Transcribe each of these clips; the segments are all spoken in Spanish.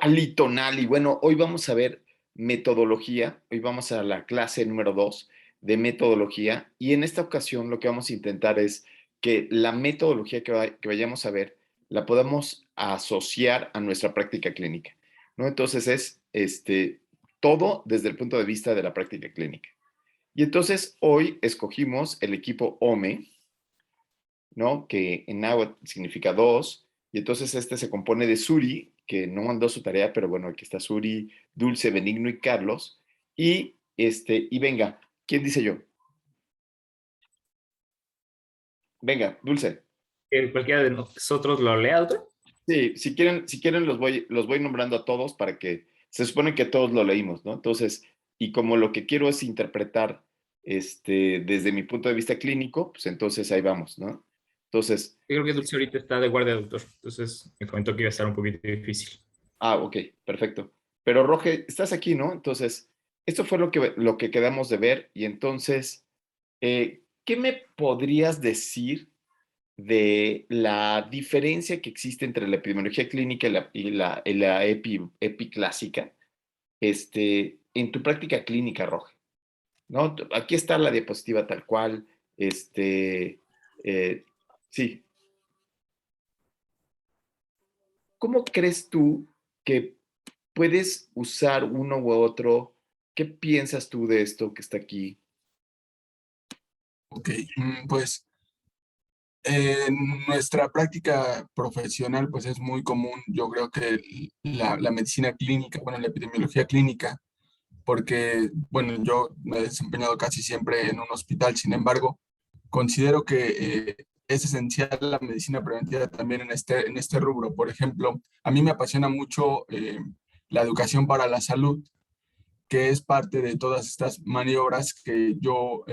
Alitonal. Y bueno, hoy vamos a ver metodología. Hoy vamos a la clase número 2 de metodología. Y en esta ocasión lo que vamos a intentar es que la metodología que vayamos a ver la podamos asociar a nuestra práctica clínica, ¿no? Entonces es todo desde el punto de vista de la práctica clínica. Y entonces hoy escogimos el equipo OME, ¿no? Que en náhuatl significa dos, y entonces este se compone de Suri, que no mandó su tarea, pero bueno, aquí está Suri, Dulce, Benigno y Carlos, y venga, ¿quién dice yo? Venga, Dulce. Que cualquiera de nosotros lo lea, doctor. Sí, si quieren los voy nombrando a todos para que se supone que todos lo leímos, ¿no? Entonces, y como lo que quiero es interpretar desde mi punto de vista clínico, pues entonces ahí vamos, ¿no? Entonces, Yo creo que Dulce ahorita está de guardia, doctor. Entonces me comentó que iba a estar un poquito difícil. ok, perfecto. Pero Roge, estás aquí, ¿no? Entonces, esto fue lo que quedamos de ver. Y entonces, ¿qué me podrías decir de la diferencia que existe entre la epidemiología clínica y la epi clásica, en tu práctica clínica, Roge? ¿No? Aquí está la diapositiva tal cual. Eh, sí. ¿Cómo crees tú que puedes usar uno u otro? ¿Qué piensas tú de esto que está aquí? Ok, pues en nuestra práctica profesional pues es muy común, yo creo que la medicina clínica, bueno, la epidemiología clínica, porque, bueno, yo me he desempeñado casi siempre en un hospital. Sin embargo, considero que es esencial la medicina preventiva también en este rubro. Por ejemplo, a mí me apasiona mucho la educación para la salud, que es parte de todas estas maniobras que yo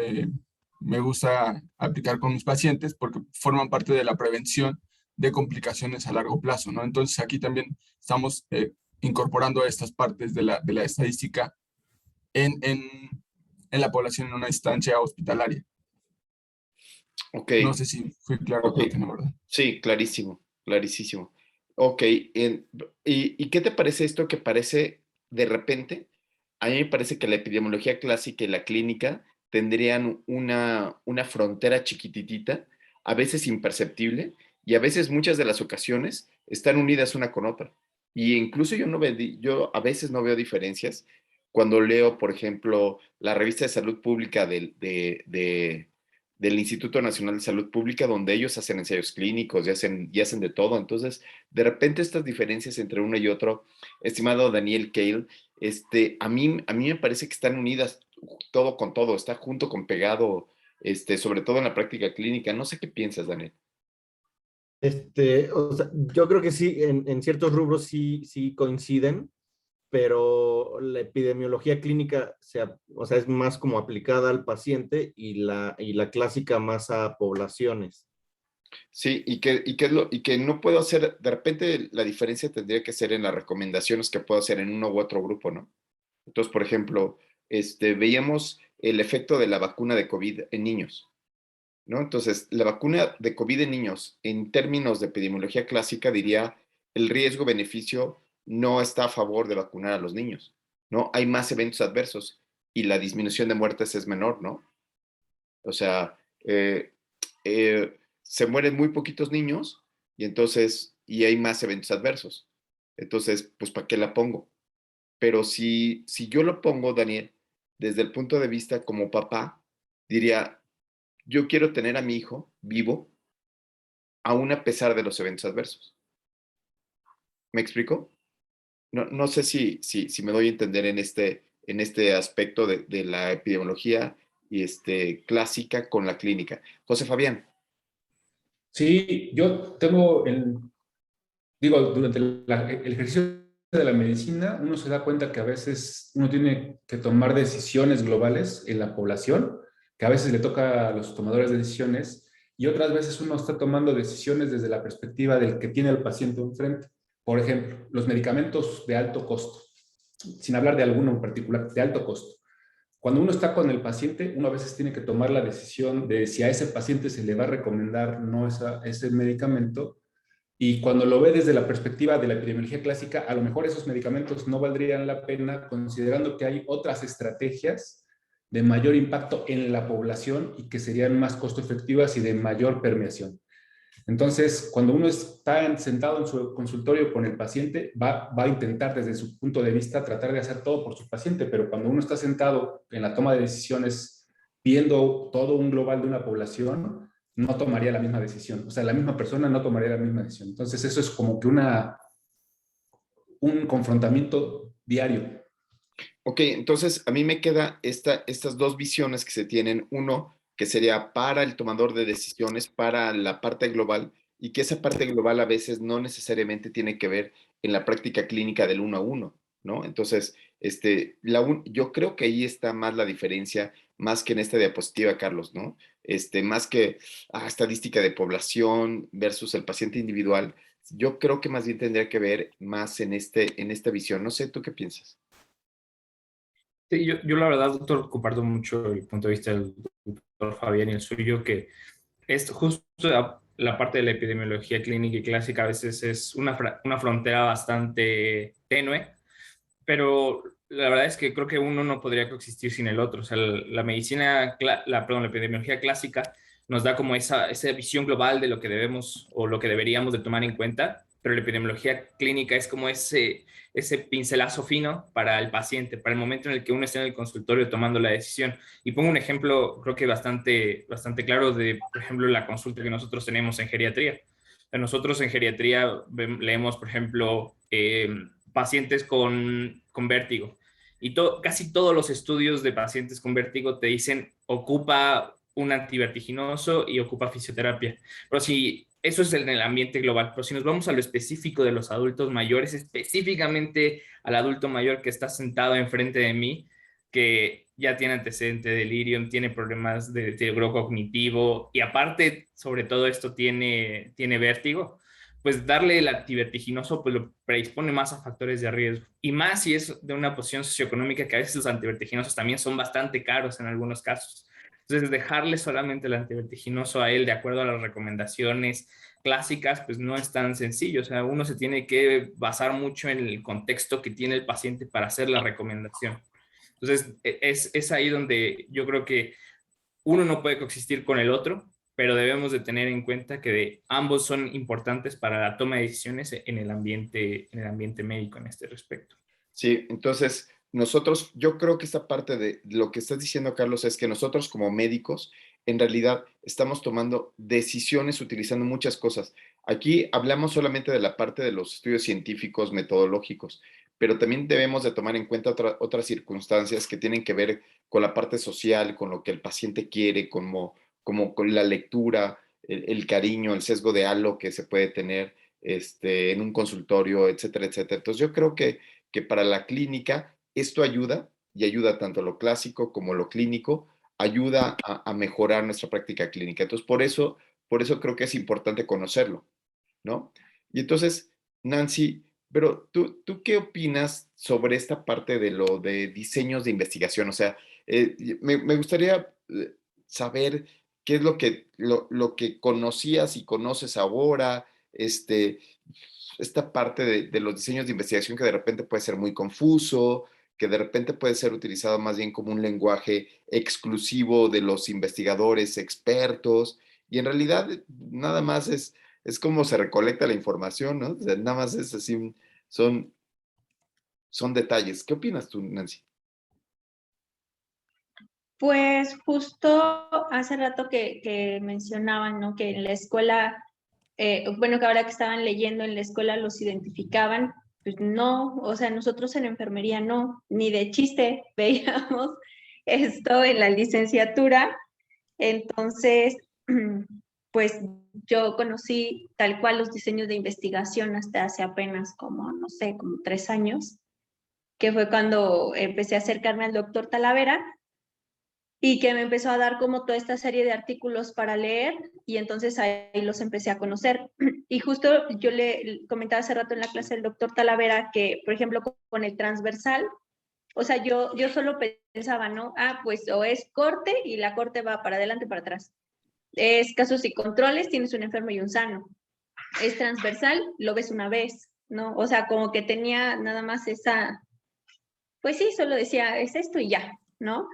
me gusta aplicar con mis pacientes porque forman parte de la prevención de complicaciones a largo plazo, ¿no? Entonces aquí también estamos incorporando estas partes de la estadística en, en, en la población en una instancia hospitalaria. Ok, No sé si fui claro, ok. creo que no, ¿verdad? Sí, clarísimo, clarísimo. Ok, ¿y qué te parece esto que parece de repente? A mí me parece que la epidemiología clásica y la clínica tendrían una frontera chiquititita, a veces imperceptible, y a veces muchas de las ocasiones están unidas una con otra. Y incluso yo a veces no veo diferencias cuando leo, por ejemplo, la revista de salud pública del Instituto Nacional de Salud Pública, donde ellos hacen ensayos clínicos y hacen de todo. Entonces, de repente estas diferencias entre uno y otro, estimado Daniel Cale, a mí me parece que están unidas todo con todo, está junto con pegado, sobre todo en la práctica clínica. No sé qué piensas, Daniel. O sea, yo creo que sí, en ciertos rubros sí coinciden, pero la epidemiología clínica o sea, es más como aplicada al paciente y la clásica más a poblaciones. Sí, y que no puedo hacer, de repente la diferencia tendría que ser en las recomendaciones que puedo hacer en uno u otro grupo, ¿no? Entonces, por ejemplo, veíamos el efecto de la vacuna de COVID en niños, ¿no? Entonces, la vacuna de COVID en niños, en términos de epidemiología clásica, diría el riesgo-beneficio no está a favor de vacunar a los niños, ¿no? Hay más eventos adversos y la disminución de muertes es menor, ¿no? O sea, se mueren muy poquitos niños y hay más eventos adversos. Entonces, pues, ¿para qué la pongo? Pero si yo lo pongo, Daniel, desde el punto de vista como papá, diría, yo quiero tener a mi hijo vivo, aún a pesar de los eventos adversos. ¿Me explico? No sé si me doy a entender en este aspecto de la epidemiología clásica con la clínica. José Fabián. Sí, yo tengo digo, durante el ejercicio de la medicina, uno se da cuenta que a veces uno tiene que tomar decisiones globales en la población, que a veces le toca a los tomadores de decisiones, y otras veces uno está tomando decisiones desde la perspectiva del que tiene al paciente enfrente. Por ejemplo, los medicamentos de alto costo, sin hablar de alguno en particular, de alto costo. Cuando uno está con el paciente, uno a veces tiene que tomar la decisión de si a ese paciente se le va a recomendar no ese medicamento, Y cuando lo ve desde la perspectiva de la epidemiología clásica, a lo mejor esos medicamentos no valdrían la pena, considerando que hay otras estrategias de mayor impacto en la población y que serían más costo efectivas y de mayor permeación. Entonces, cuando uno está sentado en su consultorio con el paciente, va a intentar desde su punto de vista tratar de hacer todo por su paciente, pero cuando uno está sentado en la toma de decisiones viendo todo un global de una población, no tomaría la misma decisión. O sea, la misma persona no tomaría la misma decisión. Entonces, eso es como que un confrontamiento diario. Ok, entonces a mí me queda estas dos visiones que se tienen. Uno, que sería para el tomador de decisiones, para la parte global, y que esa parte global a veces no necesariamente tiene que ver en la práctica clínica del uno a uno, ¿no? Entonces, yo creo que ahí está más la diferencia, más que en esta diapositiva, Carlos, ¿no? Más que estadística de población versus el paciente individual, yo creo que más bien tendría que ver más en esta visión. No sé, ¿tú qué piensas? Sí, yo la verdad, doctor, comparto mucho el punto de vista del doctor Fabián y el suyo, que es justo la parte de la epidemiología clínica y clásica a veces es una frontera bastante tenue, pero la verdad es que creo que uno no podría coexistir sin el otro. O sea, la medicina, perdón, la epidemiología clásica nos da como esa visión global de lo que debemos o lo que deberíamos de tomar en cuenta, pero la epidemiología clínica es como ese pincelazo fino para el paciente, para el momento en el que uno está en el consultorio tomando la decisión. Y pongo un ejemplo, creo que bastante claro de, por ejemplo, la consulta que nosotros tenemos en geriatría. Nosotros en geriatría leemos, por ejemplo, pacientes con vértigo. Y casi todos los estudios de pacientes con vértigo te dicen ocupa un antivertiginoso y ocupa fisioterapia. Pero si eso es en el ambiente global, pero si nos vamos a lo específico de los adultos mayores, específicamente al adulto mayor que está sentado enfrente de mí, que ya tiene antecedente de delirium, tiene problemas de deterioro cognitivo y aparte, sobre todo esto, tiene vértigo, pues darle el antivertiginoso pues lo predispone más a factores de riesgo. Y más si es de una posición socioeconómica que a veces los antivertiginosos también son bastante caros en algunos casos. Entonces, dejarle solamente el antivertiginoso a él de acuerdo a las recomendaciones clásicas, pues no es tan sencillo. O sea, uno se tiene que basar mucho en el contexto que tiene el paciente para hacer la recomendación. Entonces, es ahí donde yo creo que uno no puede coexistir con el otro, pero debemos de tener en cuenta que ambos son importantes para la toma de decisiones en el ambiente médico en este respecto. Sí, entonces nosotros, yo creo que esta parte de lo que estás diciendo, Carlos, es que nosotros como médicos, en realidad estamos tomando decisiones utilizando muchas cosas. Aquí hablamos solamente de la parte de los estudios científicos, metodológicos, pero también debemos de tomar en cuenta otras circunstancias que tienen que ver con la parte social, con lo que el paciente quiere, como con la lectura, el cariño, el sesgo de halo que se puede tener en un consultorio, etcétera, etcétera. Entonces yo creo que para la clínica esto ayuda y ayuda tanto lo clásico como lo clínico, ayuda a mejorar nuestra práctica clínica. Entonces, por eso creo que es importante conocerlo, ¿no? Y entonces, Nancy, pero ¿tú qué opinas sobre esta parte de lo de diseños de investigación? O sea, me gustaría saber qué es lo que conocías y conoces ahora, esta parte de los diseños de investigación que de repente puede ser muy confuso, que de repente puede ser utilizado más bien como un lenguaje exclusivo de los investigadores expertos, y en realidad nada más es como se recolecta la información, ¿no? O sea, nada más es así, son, son detalles. ¿Qué opinas tú, Nancy? Pues justo hace rato que mencionaban, ¿no? Que en la escuela, bueno, que ahora que estaban leyendo en la escuela los identificaban, pues no, o sea, nosotros en enfermería no, ni de chiste veíamos esto en la licenciatura. Entonces, pues yo conocí tal cual los diseños de investigación hasta hace apenas como, no sé, como 3 años, que fue cuando empecé a acercarme al doctor Talavera y que me empezó a dar como toda esta serie de artículos para leer y entonces ahí los empecé a conocer. Y justo yo le comentaba hace rato en la clase del doctor Talavera que, por ejemplo, con el transversal, o sea, yo solo pensaba, ¿no? Pues o es corte y la corte va para adelante y para atrás. Es casos y controles, tienes un enfermo y un sano. es transversal, lo ves una vez, ¿no? O sea, como que tenía nada más esa, pues sí, solo decía, es esto y ya, ¿no?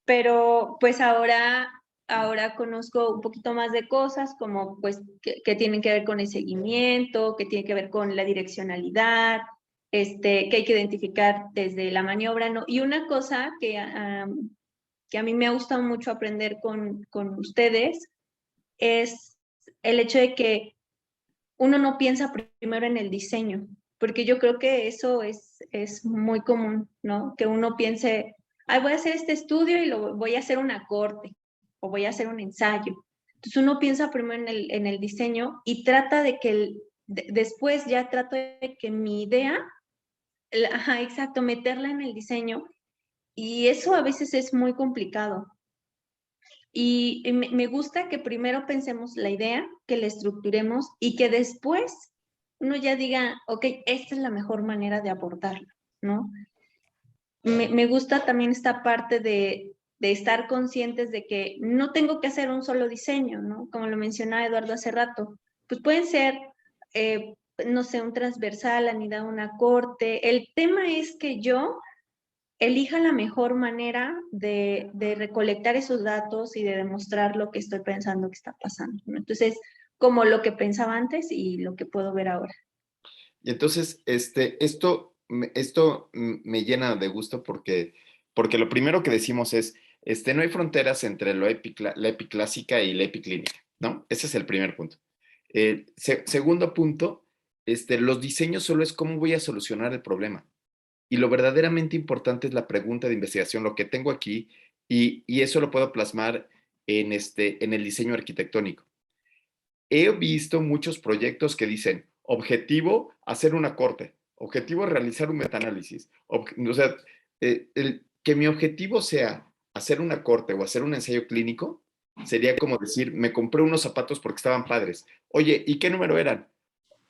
Pero pues ahora conozco un poquito más de cosas como pues que tienen que ver con el seguimiento, que tienen que ver con la direccionalidad, que hay que identificar desde la maniobra, ¿no? Y una cosa que a mí me ha gustado mucho aprender con ustedes es el hecho de que uno no piensa primero en el diseño, porque yo creo que eso es muy común, ¿no? Que uno piense, ay, voy a hacer este estudio y lo voy a hacer una corte o voy a hacer un ensayo. Entonces uno piensa primero en el diseño y trata de que después ya trato de que mi idea, ajá, exacto, meterla en el diseño y eso a veces es muy complicado. Y me gusta que primero pensemos la idea, que la estructuremos y que después uno ya diga, ok, esta es la mejor manera de abordarlo, ¿no? Me gusta también esta parte de estar conscientes de que no tengo que hacer un solo diseño, ¿no? Como lo mencionaba Eduardo hace rato, pues pueden ser, no sé, un transversal, anidado, una corte. El tema es que yo elija la mejor manera de recolectar esos datos y de demostrar lo que estoy pensando que está pasando, ¿no? Entonces, como lo que pensaba antes y lo que puedo ver ahora. Y entonces, esto me llena de gusto porque lo primero que decimos es, no hay fronteras entre la epiclásica y la epiclínica, ¿no? Ese es el primer punto. Segundo punto, los diseños solo es cómo voy a solucionar el problema. Y lo verdaderamente importante es la pregunta de investigación, lo que tengo aquí, y eso lo puedo plasmar en el diseño arquitectónico. He visto muchos proyectos que dicen, objetivo, hacer una corte, objetivo, realizar un metaanálisis. O sea, que mi objetivo sea hacer una corte o hacer un ensayo clínico, sería como decir, me compré unos zapatos porque estaban padres. Oye, ¿y qué número eran?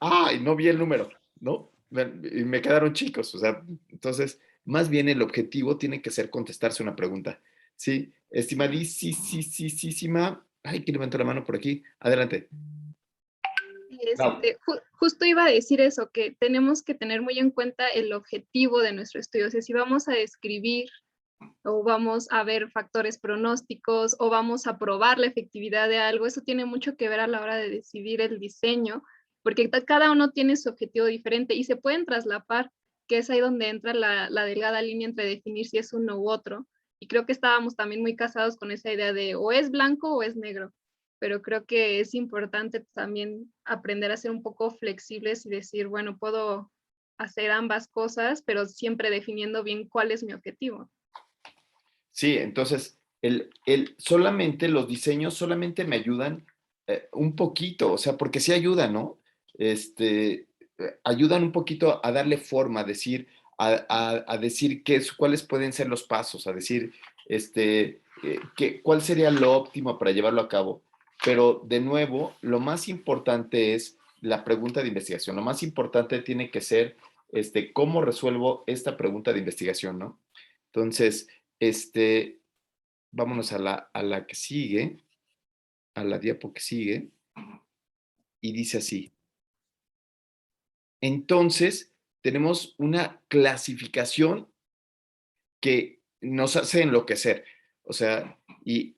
Ah, y no vi el número, ¿no? Y me quedaron chicos, o sea, entonces, más bien el objetivo tiene que ser contestarse una pregunta. Sí, estimadísima, ay, que levantó la mano por aquí, adelante. No. Justo iba a decir eso, que tenemos que tener muy en cuenta el objetivo de nuestro estudio. O sea, si vamos a describir o vamos a ver factores pronósticos o vamos a probar la efectividad de algo, eso tiene mucho que ver a la hora de decidir el diseño, porque cada uno tiene su objetivo diferente y se pueden traslapar, que es ahí donde entra la delgada línea entre definir si es uno u otro. Y creo que estábamos también muy casados con esa idea de o es blanco o es negro, pero creo que es importante también aprender a ser un poco flexibles y decir, bueno, puedo hacer ambas cosas, pero siempre definiendo bien cuál es mi objetivo. Sí, entonces, solamente los diseños solamente me ayudan un poquito, o sea, porque sí ayudan, ¿no? Ayudan un poquito a darle forma, a decir cuáles pueden ser los pasos, a decir, cuál sería lo óptimo para llevarlo a cabo. Pero, de nuevo, lo más importante es la pregunta de investigación. Lo más importante tiene que ser, ¿cómo resuelvo esta pregunta de investigación, no? Entonces, vámonos a la que sigue, a la diapo que sigue, y dice así. Entonces, tenemos una clasificación que nos hace enloquecer. O sea, y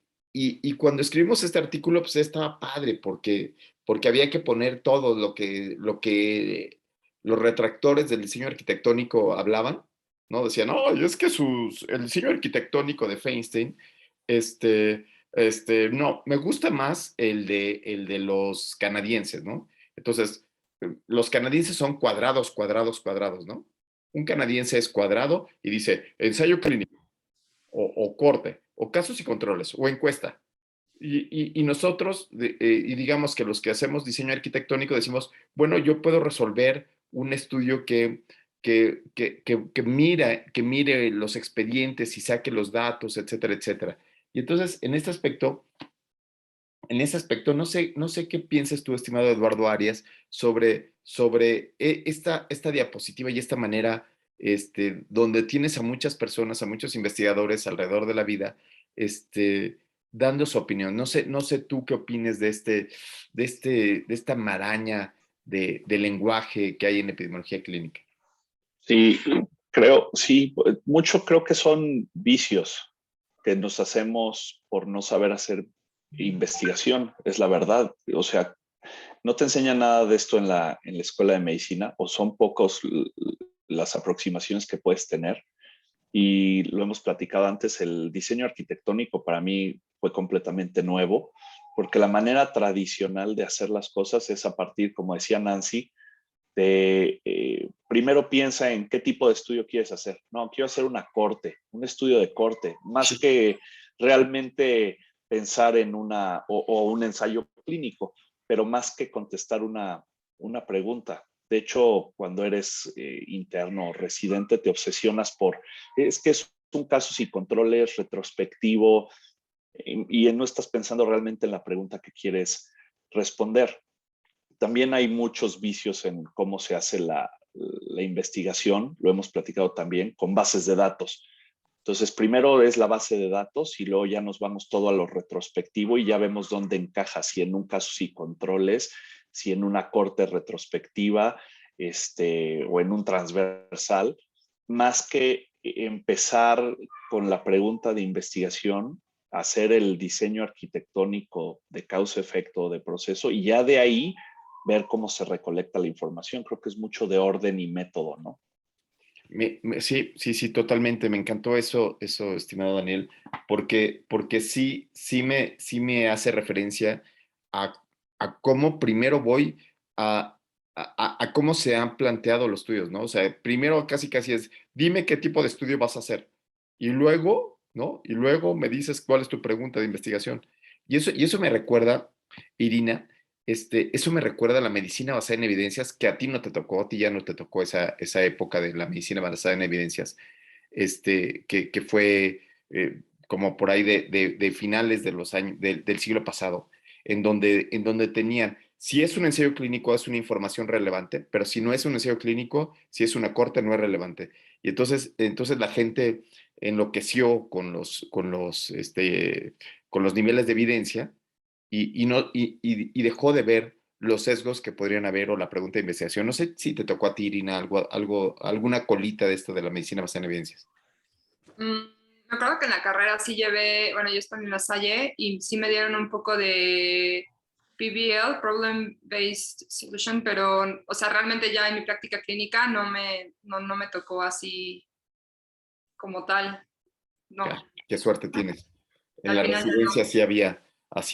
cuando escribimos este artículo, pues estaba padre, porque había que poner todo lo que los retractores del diseño arquitectónico hablaban, ¿no? Decían, no, es que el diseño arquitectónico de Feinstein, no, me gusta más el de los canadienses, ¿no? Entonces, los canadienses son cuadrados, cuadrados, cuadrados, ¿no? Un canadiense es cuadrado y dice ensayo clínico, o corte, o casos y controles, o encuesta. Y nosotros, y digamos que los que hacemos diseño arquitectónico, decimos, bueno, yo puedo resolver un estudio que mire los expedientes y saque los datos, etcétera, etcétera. Y entonces, en ese aspecto, no sé qué piensas tú, estimado Eduardo Arias, sobre esta diapositiva y esta manera, donde tienes a muchas personas, a muchos investigadores alrededor de la vida, dando su opinión. No sé tú qué opines de esta maraña de lenguaje que hay en epidemiología clínica. Sí, sí, mucho creo que son vicios que nos hacemos por no saber hacer investigación, es la verdad. O sea, no te enseñan nada de esto en la escuela de medicina, o son pocos las aproximaciones que puedes tener. Y lo hemos platicado antes, el diseño arquitectónico para mí fue completamente nuevo, porque la manera tradicional de hacer las cosas es a partir, como decía Nancy, primero piensa en qué tipo de estudio quieres hacer. No, quiero hacer una corte, un estudio de corte, más que realmente pensar en o un ensayo clínico, pero más que contestar una pregunta. De hecho, cuando eres interno o residente, te obsesionas es que es un caso sin controles, retrospectivo, y no estás pensando realmente en la pregunta que quieres responder. También hay muchos vicios en cómo se hace la investigación, lo hemos platicado también, con bases de datos. Entonces, primero es la base de datos y luego ya nos vamos todo a lo retrospectivo y ya vemos dónde encaja, si en un caso sí controles, si en una corte retrospectiva o en un transversal, más que empezar con la pregunta de investigación, hacer el diseño arquitectónico de causa-efecto de proceso y ya de ahí ver cómo se recolecta la información. Creo que es mucho de orden y método, ¿no? Sí, totalmente. Me encantó eso, estimado Daniel, porque sí me hace referencia a, a cómo primero voy a cómo se han planteado los estudios, ¿no? O sea, primero casi es, dime qué tipo de estudio vas a hacer. Y luego, ¿no? Y luego me dices cuál es tu pregunta de investigación. Y eso me recuerda, Irina, eso me recuerda a la medicina basada en evidencias, que a ti no te tocó, a ti ya no te tocó esa época de la medicina basada en evidencias, que fue como por ahí de finales de los años, del siglo pasado, en donde tenían, si es un ensayo clínico es una información relevante, pero si no es un ensayo clínico, si es una corte no es relevante. Y entonces la gente enloqueció con los niveles de evidencia y dejó de ver los sesgos que podrían haber o la pregunta de investigación. No sé si te tocó a ti, Irina, alguna colita de esto de la medicina basada en evidencias. Me acuerdo que en la carrera sí llevé, bueno, yo estoy en la Salle y sí me dieron un poco de PBL, Problem Based Solution, pero, o sea, realmente ya en mi práctica clínica no me tocó así como tal, no. Ya, qué suerte tienes. En Al la final residencia sí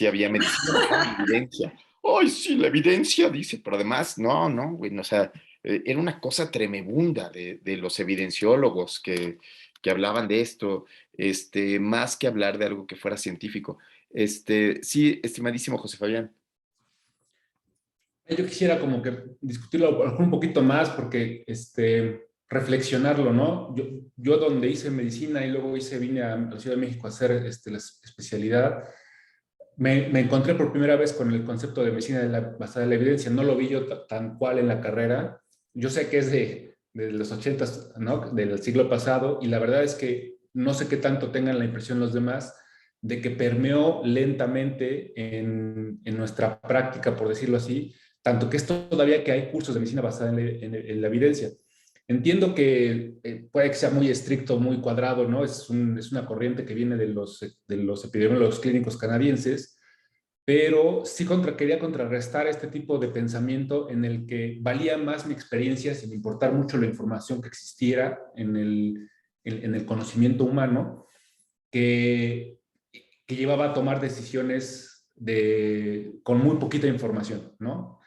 había medicina basada en evidencia. Ay, sí, la evidencia, dice, pero además, no, güey, o sea, era una cosa tremebunda de los evidenciólogos que hablaban de esto, más que hablar de algo que fuera científico. Sí, estimadísimo José Fabián. Yo quisiera como que discutirlo a lo mejor un poquito más porque reflexionarlo, ¿no? Yo donde hice medicina y luego vine a la Ciudad de México a hacer la especialidad, me encontré por primera vez con el concepto de medicina basada en la evidencia. No lo vi yo tan cual en la carrera. Yo sé que es de los 80s, ¿no? Del siglo pasado, y la verdad es que no sé qué tanto tengan la impresión los demás de que permeó lentamente en nuestra práctica, por decirlo así, tanto que es todavía que hay cursos de medicina basada en la evidencia. Entiendo que puede que sea muy estricto, muy cuadrado, ¿no? Es una corriente que viene de los epidemiólogos clínicos canadienses, pero sí quería contrarrestar este tipo de pensamiento en el que valía más mi experiencia sin importar mucho la información que existiera en el conocimiento humano, que llevaba a tomar decisiones con muy poquita información, ¿no?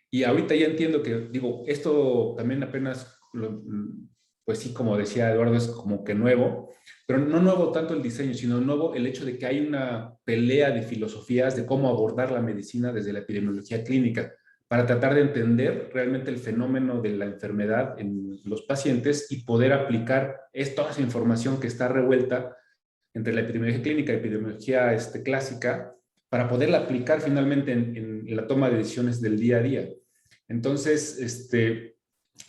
Y ahorita ya entiendo que, digo, esto también apenas, pues sí, como decía Eduardo, es como que nuevo, pero no nuevo tanto el diseño, sino nuevo el hecho de que hay una pelea de filosofías de cómo abordar la medicina desde la epidemiología clínica, para tratar de entender realmente el fenómeno de la enfermedad en los pacientes y poder aplicar toda esa información que está revuelta entre la epidemiología clínica y la epidemiología clásica, para poderla aplicar finalmente en la toma de decisiones del día a día. Entonces,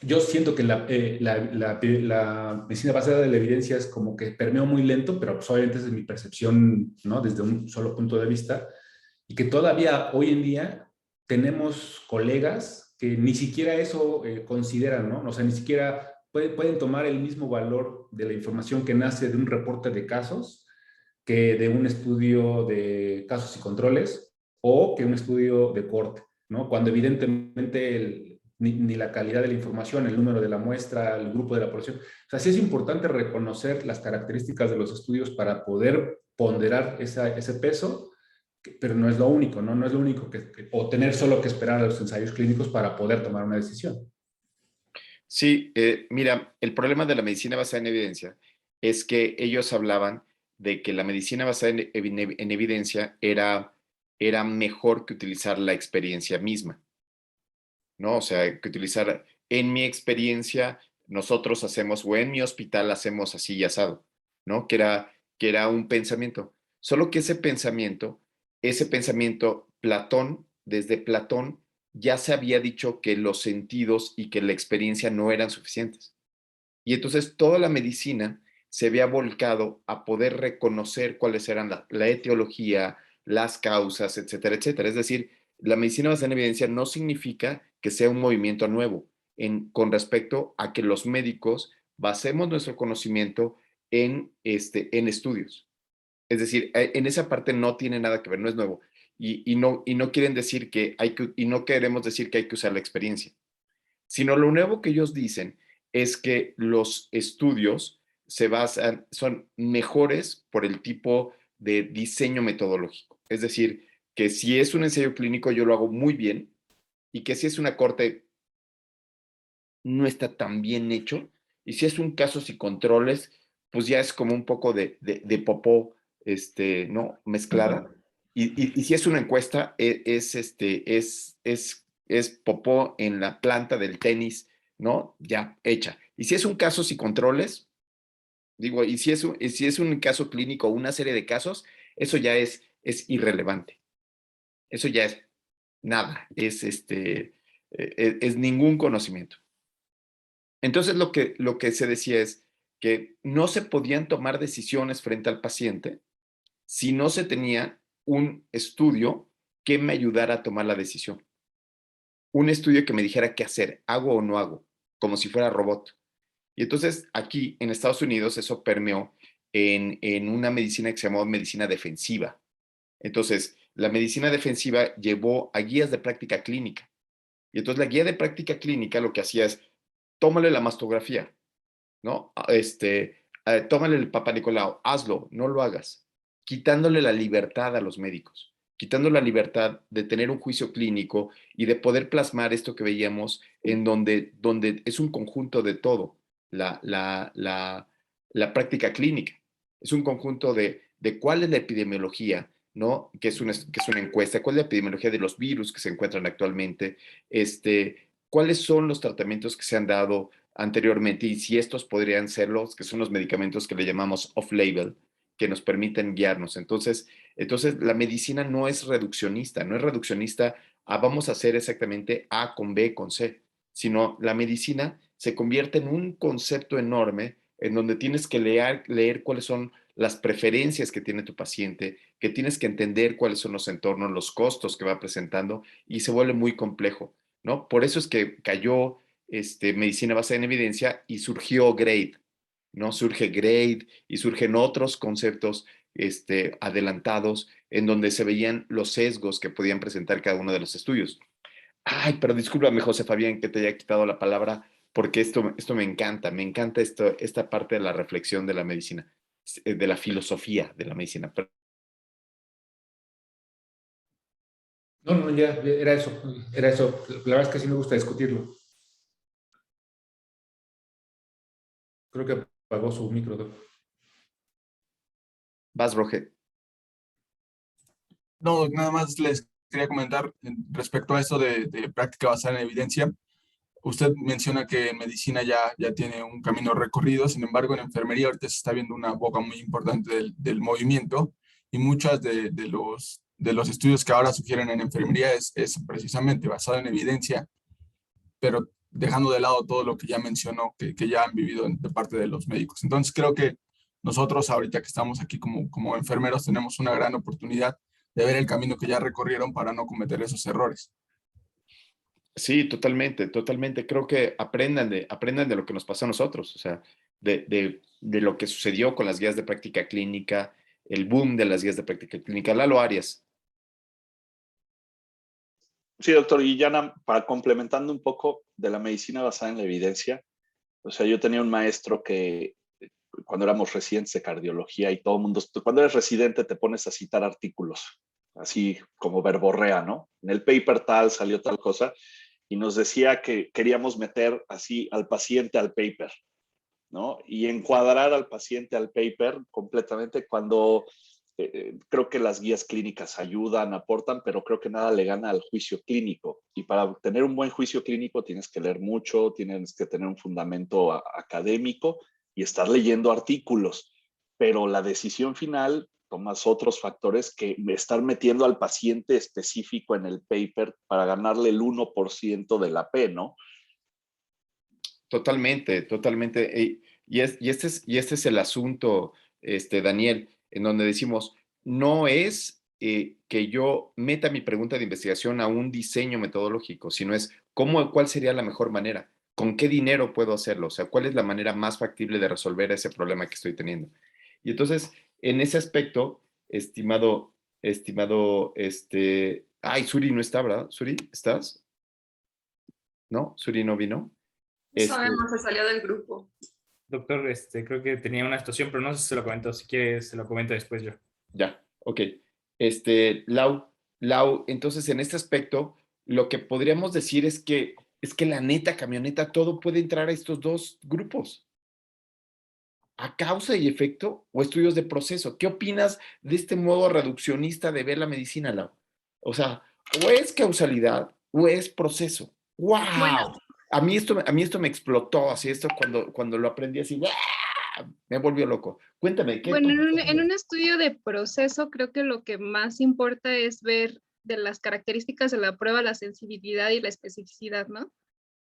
yo siento que la medicina basada en la evidencia es como que permeó muy lento, pero pues, obviamente desde mi percepción, ¿no? Desde un solo punto de vista, y que todavía hoy en día tenemos colegas que ni siquiera eso consideran, ¿no? O sea, ni siquiera pueden tomar el mismo valor de la información que nace de un reporte de casos que de un estudio de casos y controles o que un estudio de corte, ¿no? Cuando evidentemente ni la calidad de la información, el número de la muestra, el grupo de la población. O sea, sí es importante reconocer las características de los estudios para poder ponderar ese peso, pero no es lo único, ¿no? No es lo único o tener solo que esperar a los ensayos clínicos para poder tomar una decisión. Sí, mira, el problema de la medicina basada en evidencia es que ellos hablaban de que la medicina basada en evidencia era mejor que utilizar la experiencia misma, ¿no? O sea, que utilizar en mi experiencia, nosotros hacemos, o en mi hospital hacemos así y asado, ¿no? Que era un pensamiento. Solo que ese pensamiento, Platón, desde Platón, ya se había dicho que los sentidos y que la experiencia no eran suficientes. Y entonces toda la medicina se había volcado a poder reconocer cuáles eran la etiología, las causas, etcétera, etcétera. Es decir, la medicina basada en evidencia no significa que sea un movimiento nuevo con respecto a que los médicos basemos nuestro conocimiento en estudios. Es decir, en esa parte no tiene nada que ver, no es nuevo. Y no quieren decir y no queremos decir que hay que usar la experiencia, sino lo nuevo que ellos dicen es que los estudios son mejores por el tipo de diseño metodológico. Es decir, que si es un ensayo clínico yo lo hago muy bien y que si es una corte no está tan bien hecho y si es un casos y controles, pues ya es como un poco de popó, ¿no? Mezclada. Y si es una encuesta, es popó en la planta del tenis, ¿no? Ya hecha. Y si es un casos y controles, digo, y si es un caso clínico o una serie de casos, eso ya es irrelevante. Eso ya es nada, es ningún conocimiento. Entonces lo que se decía es que no se podían tomar decisiones frente al paciente si no se tenía un estudio que me ayudara a tomar la decisión. Un estudio que me dijera qué hacer, hago o no hago, como si fuera robot. Y entonces aquí en Estados Unidos eso permeó en una medicina que se llamó medicina defensiva. Entonces, la medicina defensiva llevó a guías de práctica clínica. Y entonces la guía de práctica clínica lo que hacía es, tómale la mastografía, ¿no? Tómale el Papa Nicolau, hazlo, no lo hagas, quitándole la libertad a los médicos, quitando la libertad de tener un juicio clínico y de poder plasmar esto que veíamos en donde es un conjunto de todo, la práctica clínica. Es un conjunto de cuál es la epidemiología, ¿no? Que es una encuesta, cuál es la epidemiología de los virus que se encuentran actualmente, cuáles son los tratamientos que se han dado anteriormente y si estos podrían ser los que son los medicamentos que le llamamos off-label, que nos permiten guiarnos. Entonces, la medicina no es reduccionista a vamos a hacer exactamente A con B con C, sino la medicina se convierte en un concepto enorme en donde tienes que leer cuáles son las preferencias que tiene tu paciente, que tienes que entender cuáles son los entornos, los costos que va presentando y se vuelve muy complejo, ¿no? Por eso es que cayó medicina basada en evidencia y surgió GRADE, ¿no? Surge GRADE y surgen otros conceptos adelantados en donde se veían los sesgos que podían presentar cada uno de los estudios. Ay, pero discúlpame, José Fabián, que te haya quitado la palabra, porque esto me encanta esta parte de la reflexión de la medicina, de la filosofía de la medicina. No, ya, era eso. La verdad es que sí me gusta discutirlo. Creo que apagó su micro, Doc. Vas, Roger. No, nada más les quería comentar respecto a eso de práctica basada en evidencia. Usted menciona que en medicina ya tiene un camino recorrido, sin embargo, en enfermería ahorita se está viendo una boga muy importante del movimiento y muchos de los estudios que ahora sugieren en enfermería es precisamente basado en evidencia, pero dejando de lado todo lo que ya mencionó, que ya han vivido de parte de los médicos. Entonces creo que nosotros ahorita que estamos aquí como enfermeros tenemos una gran oportunidad de ver el camino que ya recorrieron para no cometer esos errores. Sí, totalmente, totalmente. Creo que aprendan de lo que nos pasó a nosotros, o sea, de lo que sucedió con las guías de práctica clínica, el boom de las guías de práctica clínica. Lalo Arias. Sí, doctor, y ya para complementando un poco de la medicina basada en la evidencia, o sea, yo tenía un maestro que cuando éramos residentes de cardiología y todo el mundo, cuando eres residente te pones a citar artículos, así como verborrea, ¿no? En el paper tal salió tal cosa, y nos decía que queríamos meter así al paciente al paper, ¿no? Y encuadrar al paciente al paper completamente cuando creo que las guías clínicas ayudan, aportan, pero creo que nada le gana al juicio clínico. Y para tener un buen juicio clínico tienes que leer mucho, tienes que tener un fundamento académico y estar leyendo artículos. Pero la decisión final tomas otros factores que estar metiendo al paciente específico en el paper para ganarle el 1% de la P, ¿no? Totalmente, totalmente. Y este es el asunto, Daniel, en donde decimos, no es que yo meta mi pregunta de investigación a un diseño metodológico, sino es cuál sería la mejor manera, con qué dinero puedo hacerlo, o sea, cuál es la manera más factible de resolver ese problema que estoy teniendo. Y entonces, en ese aspecto, ay, Suri no está, ¿verdad? Suri, ¿estás? ¿No? Suri no vino. No sabemos, se salió del grupo. Doctor, creo que tenía una situación, pero no sé si se lo comento. Si quiere, se lo comento después yo. Ya, ok. Lau, entonces en este aspecto, lo que podríamos decir es que la neta camioneta, todo puede entrar a estos dos grupos. ¿A causa y efecto o estudios de proceso? ¿Qué opinas de este modo reduccionista de ver la medicina, Lau? O sea, o es causalidad o es proceso. ¡Wow! Bueno. A mí esto me explotó, así esto cuando lo aprendí así, ¡ah! Me volvió loco. Cuéntame, ¿qué? Bueno, en un estudio de proceso creo que lo que más importa es ver de las características de la prueba la sensibilidad y la especificidad, ¿no?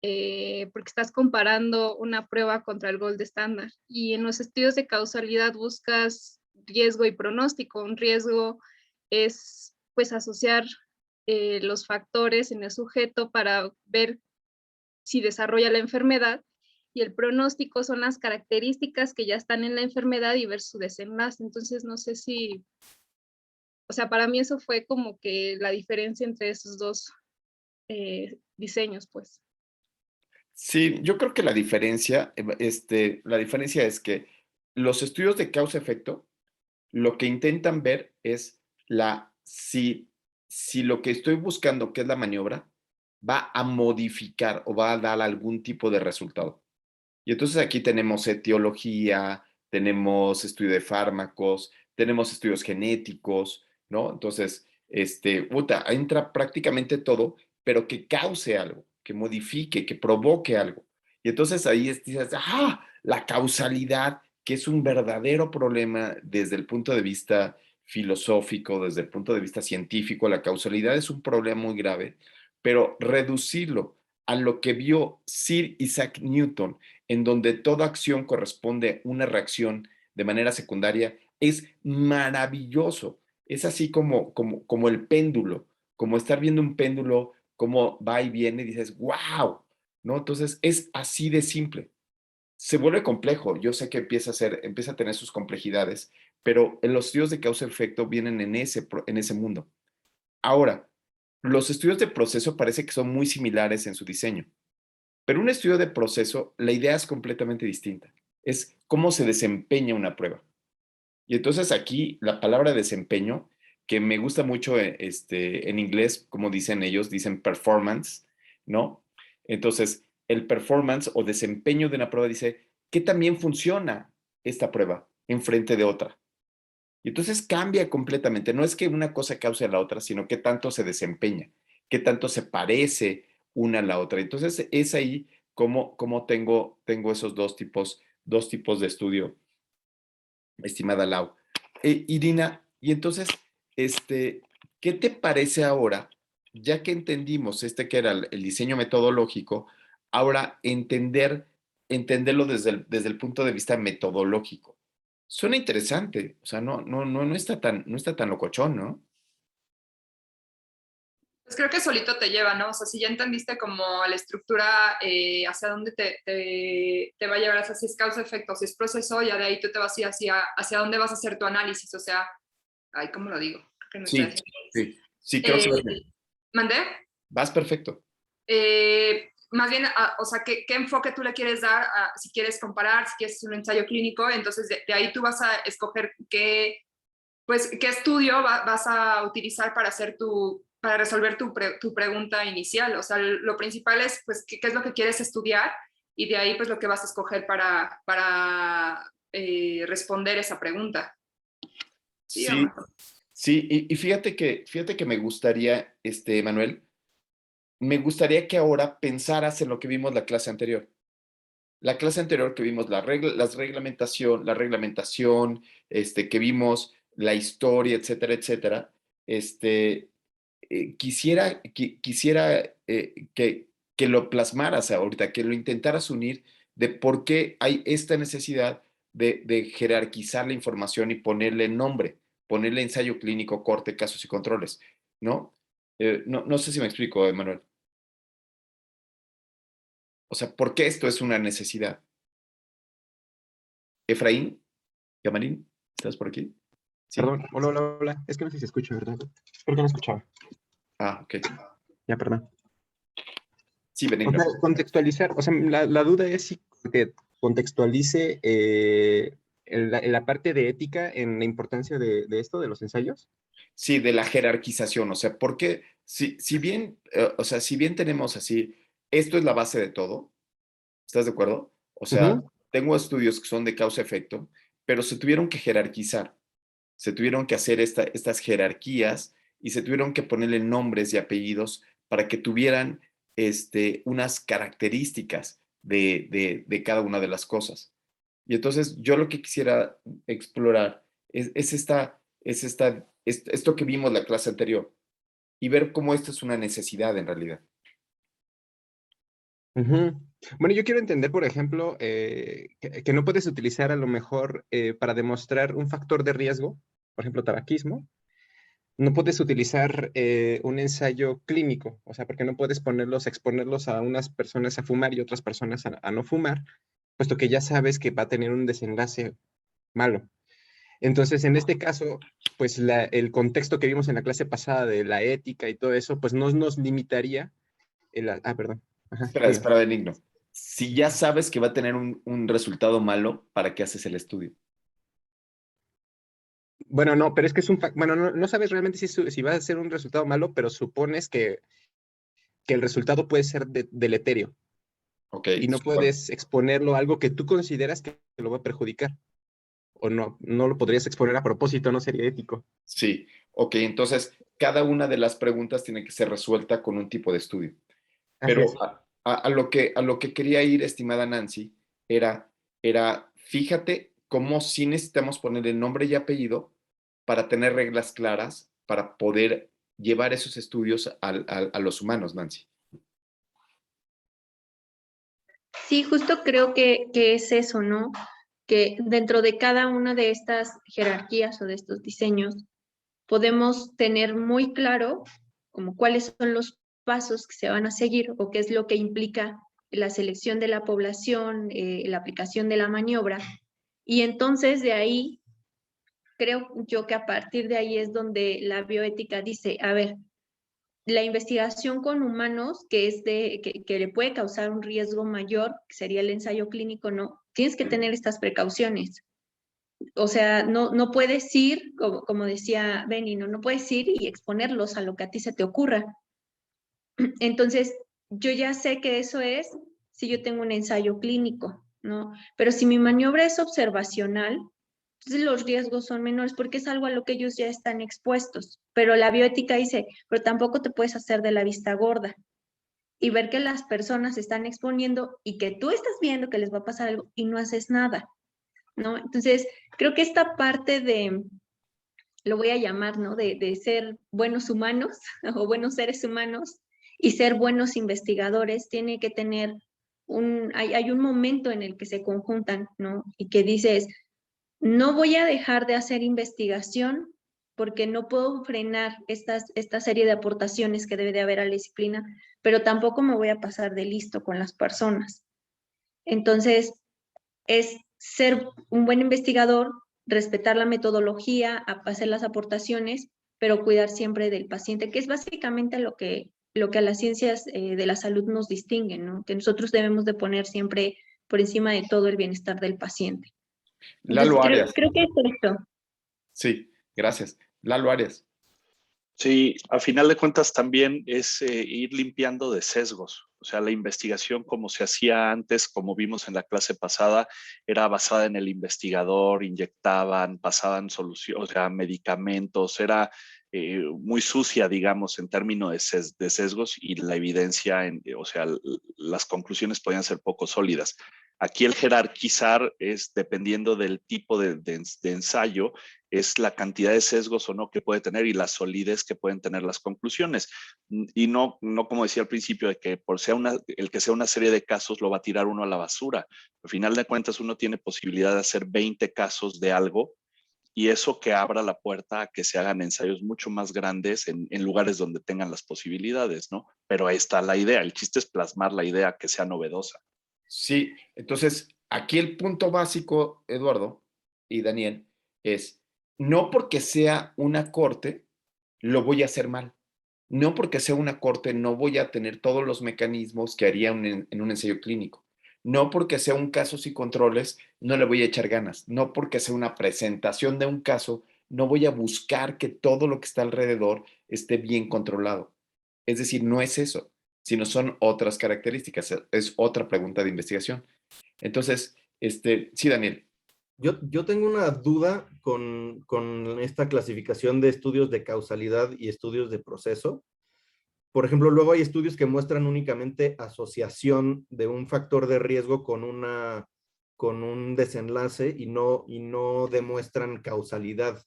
Porque estás comparando una prueba contra el gold estándar. Y en los estudios de causalidad buscas riesgo y pronóstico. Un riesgo es pues asociar los factores en el sujeto para ver si desarrolla la enfermedad, y el pronóstico son las características que ya están en la enfermedad y ver su desenlace. Entonces no sé si, o sea, para mí eso fue como que la diferencia entre esos dos diseños, pues. Sí, yo creo que la diferencia es que los estudios de causa-efecto lo que intentan ver es si lo que estoy buscando, que es la maniobra, va a modificar o va a dar algún tipo de resultado. Y entonces aquí tenemos etiología, tenemos estudio de fármacos, tenemos estudios genéticos, ¿no? Entonces, entra prácticamente todo, pero que cause algo, que modifique, que provoque algo. Y entonces ahí dices, la causalidad, que es un verdadero problema desde el punto de vista filosófico, desde el punto de vista científico, la causalidad es un problema muy grave, pero reducirlo a lo que vio Sir Isaac Newton, en donde toda acción corresponde a una reacción de manera secundaria, es maravilloso. Es así como el péndulo, como estar viendo un péndulo, como va y viene y dices, wow, ¿no? Entonces es así de simple. Se vuelve complejo, yo sé que empieza a tener sus complejidades, pero los estudios de causa-efecto vienen en ese mundo. Ahora, los estudios de proceso parece que son muy similares en su diseño. Pero un estudio de proceso, la idea es completamente distinta. Es cómo se desempeña una prueba. Y entonces aquí la palabra desempeño, que me gusta mucho en inglés, como dicen ellos, dicen performance, ¿no? Entonces, el performance o desempeño de una prueba dice, ¿qué también funciona esta prueba en frente de otra? Y entonces cambia completamente. No es que una cosa cause a la otra, sino qué tanto se desempeña, qué tanto se parece una a la otra. Entonces es ahí como tengo esos dos tipos de estudio, estimada Lau. Irina, y entonces, ¿qué te parece ahora, ya que entendimos que era el diseño metodológico, ahora entenderlo desde el punto de vista metodológico. Suena interesante, o sea, no está tan locochón, ¿no? Pues creo que solito te lleva, ¿no? O sea, si ya entendiste como la estructura, hacia dónde te va a llevar, si es causa-efecto, si es proceso, ya de ahí tú te vas a ir hacia dónde vas a hacer tu análisis, o sea, ay, ¿cómo lo digo? Creo que no estoy haciendo. Sí, creo que vas bien. ¿Mandé? Vas perfecto. Más bien, o sea, ¿qué enfoque tú le quieres dar? Si quieres comparar, si quieres un ensayo clínico, entonces de ahí tú vas a escoger qué estudio vas a utilizar para resolver tu pregunta inicial. O sea, lo principal es, pues, qué es lo que quieres estudiar y de ahí, pues, lo que vas a escoger para responder esa pregunta. Sí, y fíjate que me gustaría, Manuel, me gustaría que ahora pensaras en lo que vimos la clase anterior. La clase anterior que vimos la reglamentación, que vimos la historia, etcétera, etcétera. Quisiera que lo plasmaras ahorita, que lo intentaras unir de por qué hay esta necesidad de jerarquizar la información y ponerle nombre, ponerle ensayo clínico, corte, casos y controles, ¿no? No sé si me explico, Emanuel. O sea, ¿por qué esto es una necesidad? Efraín, Yamarín, ¿estás por aquí? Sí. Perdón, hola. Es que no sé si se escucha, ¿verdad? Creo que no escuchaba. Ah, ok. Ya, perdón. Sí, Benigno. O sea, contextualizar, o sea, la duda es si que contextualice la parte de ética en la importancia de esto, de los ensayos. Sí, de la jerarquización, o sea, porque si bien tenemos así, esto es la base de todo, ¿estás de acuerdo? O sea, tengo estudios que son de causa-efecto, pero se tuvieron que jerarquizar, se tuvieron que hacer estas jerarquías y se tuvieron que ponerle nombres y apellidos para que tuvieran unas características de cada una de las cosas. Y entonces yo lo que quisiera explorar es esto que vimos la clase anterior y ver cómo esto es una necesidad en realidad. Bueno, yo quiero entender, por ejemplo, que no puedes utilizar a lo mejor para demostrar un factor de riesgo, por ejemplo, tabaquismo, no puedes utilizar un ensayo clínico, o sea, porque no puedes exponerlos a unas personas a fumar y otras personas a no fumar, puesto que ya sabes que va a tener un desenlace malo. Entonces, en este caso, pues el contexto que vimos en la clase pasada de la ética y todo eso, pues no nos limitaría. Perdón. Ajá, espera, Benigno. Si ya sabes que va a tener un resultado malo, ¿para qué haces el estudio? Bueno, no, pero es que es bueno, no sabes realmente si va a ser un resultado malo, pero supones que el resultado puede ser deleterio. Okay, y no puedes exponerlo a algo que tú consideras que lo va a perjudicar. O no lo podrías exponer a propósito, no sería ético. Sí, ok, entonces cada una de las preguntas tiene que ser resuelta con un tipo de estudio. Pero a lo que quería ir, estimada Nancy, era fíjate cómo sí necesitamos ponerle nombre y apellido para tener reglas claras para poder llevar esos estudios a los humanos, Nancy. Sí, justo creo que es eso, ¿no? Que dentro de cada una de estas jerarquías o de estos diseños podemos tener muy claro como cuáles son los pasos que se van a seguir o qué es lo que implica la selección de la población, la aplicación de la maniobra. Y entonces de ahí, creo yo que a partir de ahí es donde la bioética dice, a ver, la investigación con humanos, que es que le puede causar un riesgo mayor, que sería el ensayo clínico, no, tienes que tener estas precauciones. O sea, no puedes ir, como decía Benny, no puedes ir y exponerlos a lo que a ti se te ocurra. Entonces, yo ya sé que eso es si yo tengo un ensayo clínico, ¿no? Pero si mi maniobra es observacional, entonces los riesgos son menores porque es algo a lo que ellos ya están expuestos. Pero la bioética dice, pero tampoco te puedes hacer de la vista gorda y ver que las personas se están exponiendo y que tú estás viendo que les va a pasar algo y no haces nada, ¿no? Entonces, creo que esta parte de, lo voy a llamar, ¿no? De ser buenos humanos o buenos seres humanos y ser buenos investigadores tiene que tener hay un momento en el que se conjuntan, ¿no? Y que dices, no voy a dejar de hacer investigación porque no puedo frenar esta serie de aportaciones que debe de haber a la disciplina, pero tampoco me voy a pasar de listo con las personas. Entonces, es ser un buen investigador, respetar la metodología, hacer las aportaciones, pero cuidar siempre del paciente, que es básicamente lo que a las ciencias de la salud nos distinguen, ¿no? Que nosotros debemos de poner siempre por encima de todo el bienestar del paciente. Entonces, Lalo Arias. creo que es esto. Sí, gracias. Lalo Arias. Sí, a final de cuentas también es ir limpiando de sesgos. O sea, la investigación como se hacía antes, como vimos en la clase pasada, era basada en el investigador, inyectaban, pasaban soluciones, o sea, medicamentos, era muy sucia, digamos, en términos de sesgos y la evidencia, o sea, las conclusiones podían ser poco sólidas. Aquí el jerarquizar es dependiendo del tipo de ensayo, es la cantidad de sesgos o no que puede tener y la solidez que pueden tener las conclusiones. Y no como decía al principio, de que por el que sea una serie de casos lo va a tirar uno a la basura. Al final de cuentas, uno tiene posibilidad de hacer 20 casos de algo y eso que abra la puerta a que se hagan ensayos mucho más grandes en lugares donde tengan las posibilidades, ¿no? Pero ahí está la idea. El chiste es plasmar la idea que sea novedosa. Sí, entonces aquí el punto básico, Eduardo y Daniel, es no porque sea una corte, lo voy a hacer mal. No porque sea una corte, no voy a tener todos los mecanismos que haría en un ensayo clínico. No porque sea un casos y controles, no le voy a echar ganas. No porque sea una presentación de un caso, no voy a buscar que todo lo que está alrededor esté bien controlado. Es decir, no es eso, sino son otras características. Es otra pregunta de investigación. Entonces, sí, Daniel. Yo tengo una duda con esta clasificación de estudios de causalidad y estudios de proceso. Por ejemplo, luego hay estudios que muestran únicamente asociación de un factor de riesgo con un desenlace y no demuestran causalidad.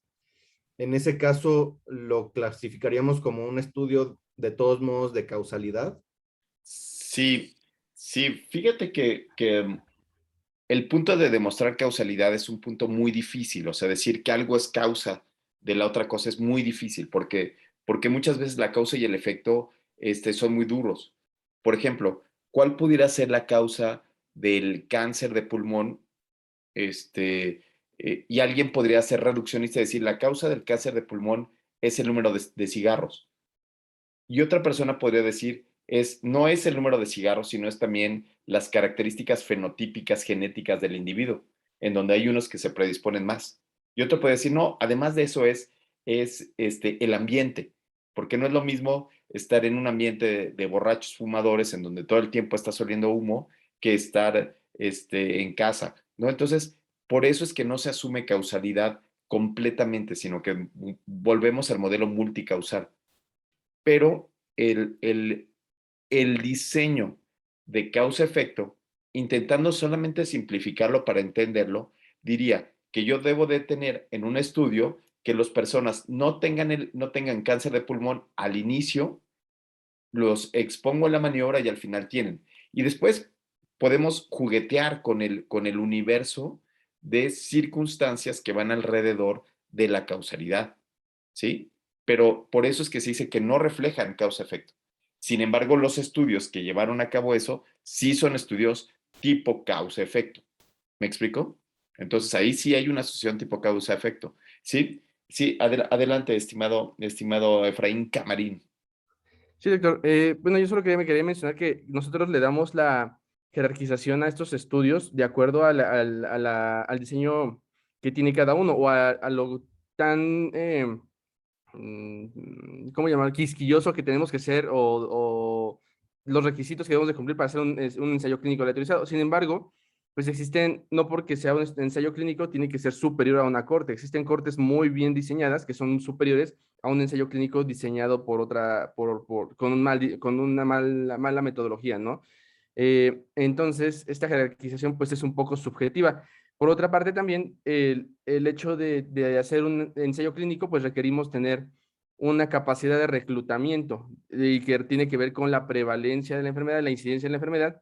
En ese caso, ¿lo clasificaríamos como un estudio de todos modos de causalidad? Sí, fíjate que el punto de demostrar causalidad es un punto muy difícil, o sea, decir que algo es causa de la otra cosa es muy difícil porque muchas veces la causa y el efecto son muy duros. Por ejemplo, ¿cuál pudiera ser la causa del cáncer de pulmón? Y alguien podría ser reduccionista y decir, la causa del cáncer de pulmón es el número de cigarros. Y otra persona podría decir, no es el número de cigarros, sino es también las características fenotípicas genéticas del individuo, en donde hay unos que se predisponen más. Y otro puede decir, no, además de eso es el ambiente, porque no es lo mismo estar en un ambiente de borrachos fumadores en donde todo el tiempo estás oliendo humo que estar en casa, ¿no? Entonces, por eso es que no se asume causalidad completamente, sino que volvemos al modelo multicausal. Pero el diseño de causa-efecto, intentando solamente simplificarlo para entenderlo, diría que yo debo de tener en un estudio que las personas no tengan cáncer de pulmón al inicio, los expongo a la maniobra y al final tienen. Y después podemos juguetear con el universo de circunstancias que van alrededor de la causalidad, ¿sí? Pero por eso es que se dice que no reflejan causa-efecto. Sin embargo, los estudios que llevaron a cabo eso sí son estudios tipo causa-efecto. ¿Me explico? Entonces ahí sí hay una asociación tipo causa-efecto. Sí, sí, adelante, estimado Efraín Camarín. Sí, doctor. Bueno, yo solo me quería mencionar que nosotros le damos la jerarquización a estos estudios de acuerdo al diseño que tiene cada uno o a lo tan, ¿cómo llamar? Quisquilloso que tenemos que ser o los requisitos que debemos de cumplir para hacer un ensayo clínico aleatorizado. Sin embargo, pues existen, no porque sea un ensayo clínico, tiene que ser superior a una corte. Existen cortes muy bien diseñadas que son superiores a un ensayo clínico diseñado con una mala metodología, ¿no? Entonces, esta jerarquización pues es un poco subjetiva. Por otra parte, también el hecho de hacer un ensayo clínico, pues requerimos tener una capacidad de reclutamiento y que tiene que ver con la prevalencia de la enfermedad, la incidencia de la enfermedad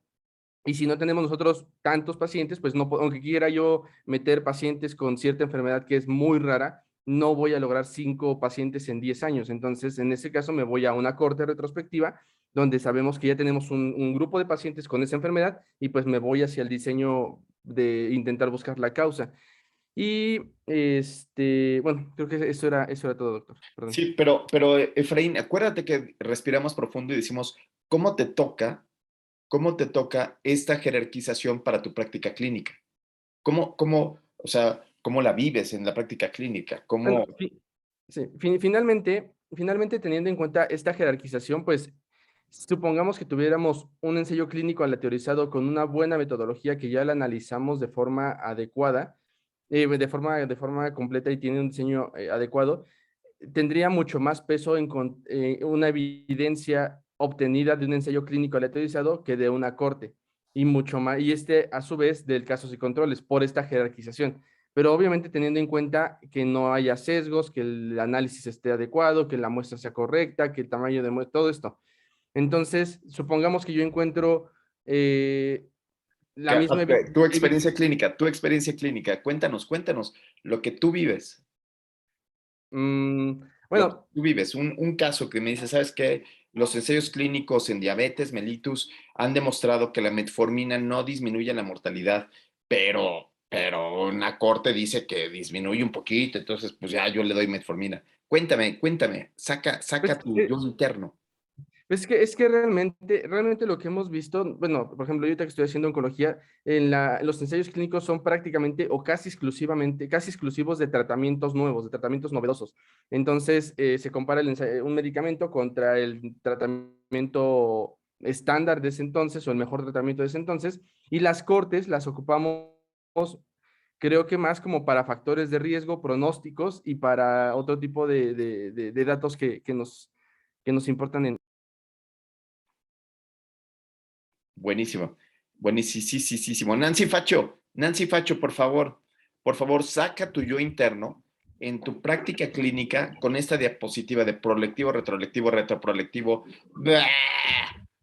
Y si no tenemos nosotros tantos pacientes, pues no, aunque quiera yo meter pacientes con cierta enfermedad que es muy rara, no voy a lograr 5 pacientes en 10 años. Entonces, en ese caso me voy a una corte retrospectiva donde sabemos que ya tenemos un grupo de pacientes con esa enfermedad y pues me voy hacia el diseño de intentar buscar la causa. Y bueno, creo que eso era todo, doctor. Perdón. Sí, pero Efraín, acuérdate que respiramos profundo y decimos, ¿cómo te toca esta jerarquización para tu práctica clínica? O sea, cómo la vives en la práctica clínica? Bueno, sí, finalmente, teniendo en cuenta esta jerarquización, pues supongamos que tuviéramos un ensayo clínico aleatorizado con una buena metodología que ya la analizamos de forma adecuada, de forma completa y tiene un diseño adecuado, tendría mucho más peso en una evidencia obtenida de un ensayo clínico aleatorizado que de una corte, y mucho más, y a su vez del casos y controles, por esta jerarquización. Pero obviamente teniendo en cuenta que no haya sesgos, que el análisis esté adecuado, que la muestra sea correcta, que el tamaño de muestra, todo esto. Entonces, supongamos que yo encuentro la misma evidencia. Tu experiencia clínica, cuéntanos lo que tú vives. Bueno, tú vives, un caso que me dice, ¿sabes qué? Los ensayos clínicos en diabetes mellitus han demostrado que la metformina no disminuye la mortalidad, pero una corte dice que disminuye un poquito, entonces pues ya yo le doy metformina. Cuéntame, saca tu yo interno. Es que realmente lo que hemos visto, bueno, por ejemplo, ahorita que estoy haciendo oncología, los ensayos clínicos son prácticamente o casi exclusivos de tratamientos nuevos, de tratamientos novedosos. Entonces, se compara un medicamento contra el tratamiento estándar de ese entonces o el mejor tratamiento de ese entonces, y las cortes las ocupamos, creo que más como para factores de riesgo, pronósticos y para otro tipo de datos que nos importan en. Buenísimo. Buenísimo. Nancy Facho, por favor, saca tu yo interno en tu práctica clínica con esta diapositiva de prolectivo, retrolectivo, retroprolectivo.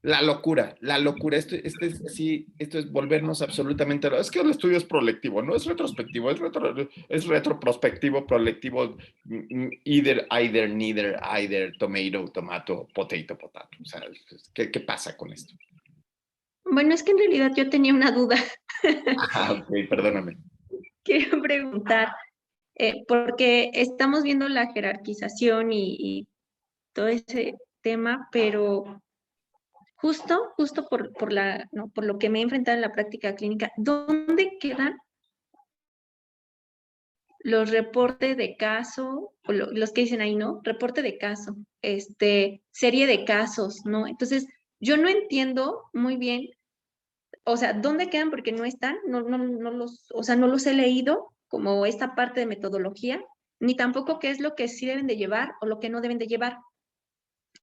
La locura. Esto es volvernos absolutamente. Es que el estudio es prolectivo, no es retrospectivo, es retroprospectivo, prolectivo, either, neither, tomato, potato. O sea, ¿qué pasa con esto? Bueno, es que en realidad yo tenía una duda. Ok, perdóname. Quiero preguntar, porque estamos viendo la jerarquización y todo ese tema, pero justo por lo que me he enfrentado en la práctica clínica, ¿dónde quedan los reportes de caso, o los que dicen ahí, ¿no? Reporte de caso, serie de casos, ¿no? Entonces, yo no entiendo muy bien, o sea, ¿dónde quedan? Porque no están, no los he leído como esta parte de metodología, ni tampoco qué es lo que sí deben de llevar o lo que no deben de llevar.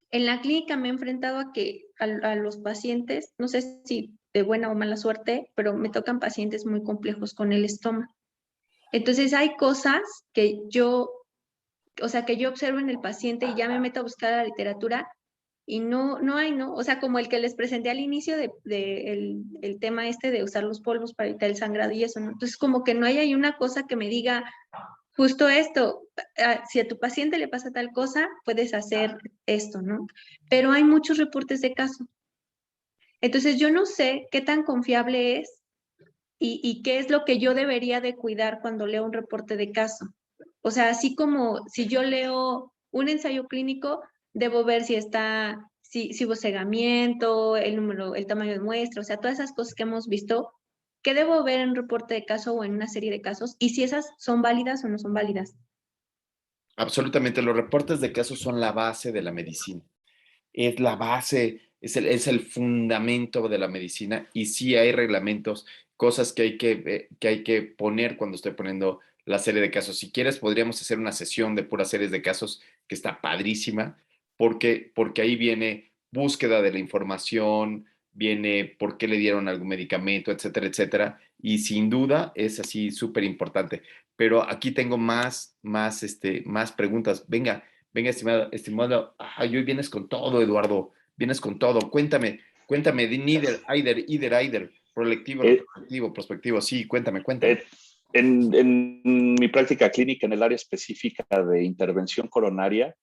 En la clínica me he enfrentado a los pacientes, no sé si de buena o mala suerte, pero me tocan pacientes muy complejos con el estómago. Entonces hay cosas que yo observo en el paciente y ya me meto a buscar la literatura y no hay, ¿no? O sea, como el que les presenté al inicio el tema de usar los polvos para evitar el sangrado y eso, ¿no? Entonces como que no hay ahí una cosa que me diga justo esto, si a tu paciente le pasa tal cosa, puedes hacer esto, ¿no? Pero hay muchos reportes de caso. Entonces yo no sé qué tan confiable es y qué es lo que yo debería de cuidar cuando leo un reporte de caso. O sea, así como si yo leo un ensayo clínico, debo ver si hubo cegamiento, el tamaño de muestra, o sea, todas esas cosas que hemos visto, ¿qué debo ver en un reporte de caso o en una serie de casos? Y si esas son válidas o no son válidas. Absolutamente, los reportes de casos son la base de la medicina. Es la base, es el fundamento de la medicina y sí hay reglamentos, cosas que hay que poner cuando estoy poniendo la serie de casos. Si quieres, podríamos hacer una sesión de puras series de casos que está padrísima, porque ahí viene búsqueda de la información, viene por qué le dieron algún medicamento, etcétera, etcétera. Y sin duda es así súper importante. Pero aquí tengo más preguntas. Venga, estimado. Ay, hoy vienes con todo, Eduardo. Vienes con todo. Cuéntame, neither, either. Prospectivo, prospectivo, sí, cuéntame. En mi práctica clínica en el área específica de intervención coronaria,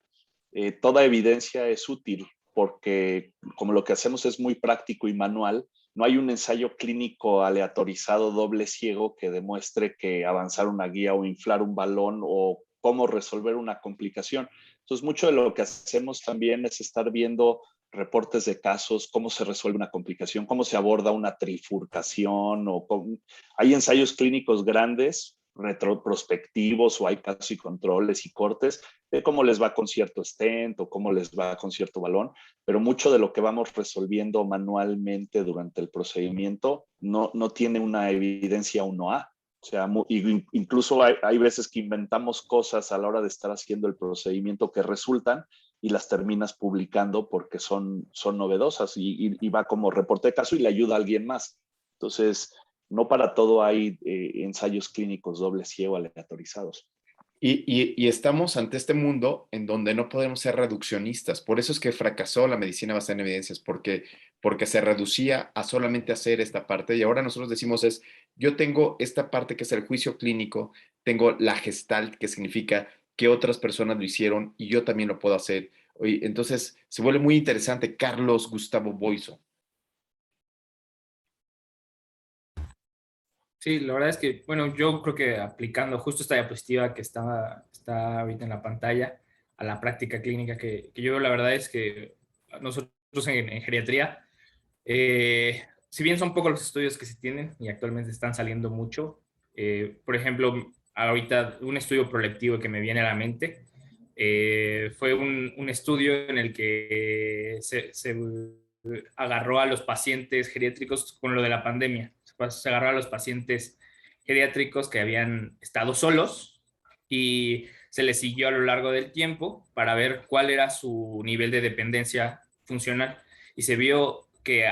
toda evidencia es útil porque como lo que hacemos es muy práctico y manual, no hay un ensayo clínico aleatorizado doble ciego que demuestre que avanzar una guía o inflar un balón o cómo resolver una complicación. Entonces, mucho de lo que hacemos también es estar viendo reportes de casos, cómo se resuelve una complicación, cómo se aborda una trifurcación, hay ensayos clínicos grandes, retroprospectivos, o hay casos y controles y cortes de cómo les va con cierto stent o cómo les va con cierto balón, pero mucho de lo que vamos resolviendo manualmente durante el procedimiento no tiene una evidencia 1A. O sea, incluso hay veces que inventamos cosas a la hora de estar haciendo el procedimiento que resultan y las terminas publicando porque son novedosas y va como reporte de caso y le ayuda a alguien más. Entonces, no para todo hay ensayos clínicos doble ciego aleatorizados. Y estamos ante este mundo en donde no podemos ser reduccionistas. Por eso es que fracasó la medicina basada en evidencias, porque se reducía a solamente hacer esta parte. Y ahora nosotros decimos yo tengo esta parte que es el juicio clínico, tengo la gestalt, que significa que otras personas lo hicieron y yo también lo puedo hacer. Entonces se vuelve muy interesante. Carlos Gustavo Boiso. Sí, la verdad es que, bueno, yo creo que aplicando justo esta diapositiva que está ahorita en la pantalla a la práctica clínica que yo veo, la verdad es que nosotros en geriatría, si bien son pocos los estudios que se tienen y actualmente están saliendo mucho, por ejemplo, ahorita un estudio prolectivo que me viene a la mente fue un estudio en el que se agarró a los pacientes geriátricos con lo de la pandemia. Se agarró a los pacientes geriátricos que habían estado solos y se les siguió a lo largo del tiempo para ver cuál era su nivel de dependencia funcional. Y se vio que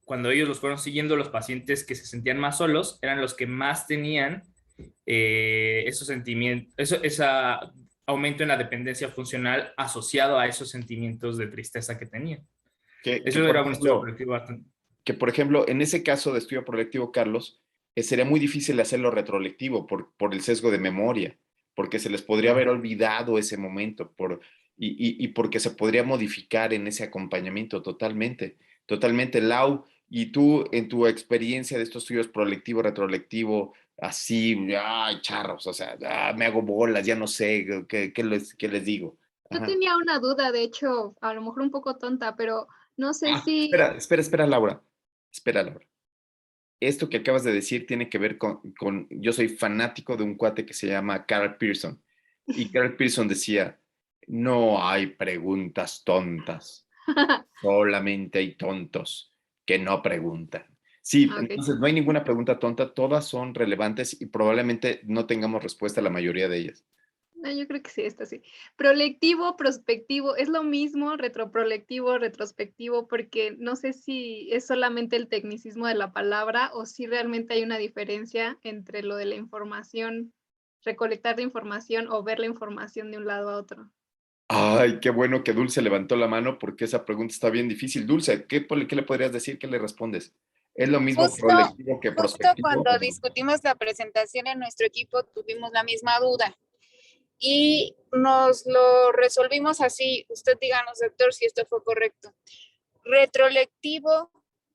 cuando ellos los fueron siguiendo, los pacientes que se sentían más solos eran los que más tenían esos sentimientos, ese aumento en la dependencia funcional asociado a esos sentimientos de tristeza que tenían. Eso era un estudio prolectivo bastante. Que, por ejemplo, en ese caso de estudio prolectivo, Carlos, sería muy difícil hacerlo retrolectivo por el sesgo de memoria, porque se les podría haber olvidado ese momento y porque se podría modificar en ese acompañamiento totalmente. Lau, y tú en tu experiencia de estos estudios prolectivo, retrolectivo, así, ay, charros, o sea, me hago bolas, ya no sé, ¿qué les digo? Yo tenía una duda, de hecho, a lo mejor un poco tonta, pero no sé si... Espera, Laura. Esto que acabas de decir tiene que ver con yo soy fanático de un cuate que se llama Carl Pearson. Y Carl Pearson decía, no hay preguntas tontas, solamente hay tontos que no preguntan. Sí, Okay. Entonces no hay ninguna pregunta tonta, todas son relevantes y probablemente no tengamos respuesta a la mayoría de ellas. No, yo creo que sí, esta sí. Prolectivo, prospectivo, ¿es lo mismo? Retroprolectivo, retrospectivo, porque no sé si es solamente el tecnicismo de la palabra o si realmente hay una diferencia entre lo de la información, recolectar la información o ver la información de un lado a otro. Ay, qué bueno que Dulce levantó la mano porque esa pregunta está bien difícil. Dulce, ¿qué le podrías decir? ¿Qué le respondes? ¿Es lo mismo prolectivo que prospectivo? Justo cuando discutimos la presentación en nuestro equipo tuvimos la misma duda y nos lo resolvimos así. Usted díganos, doctor, si esto fue correcto. Retrolectivo,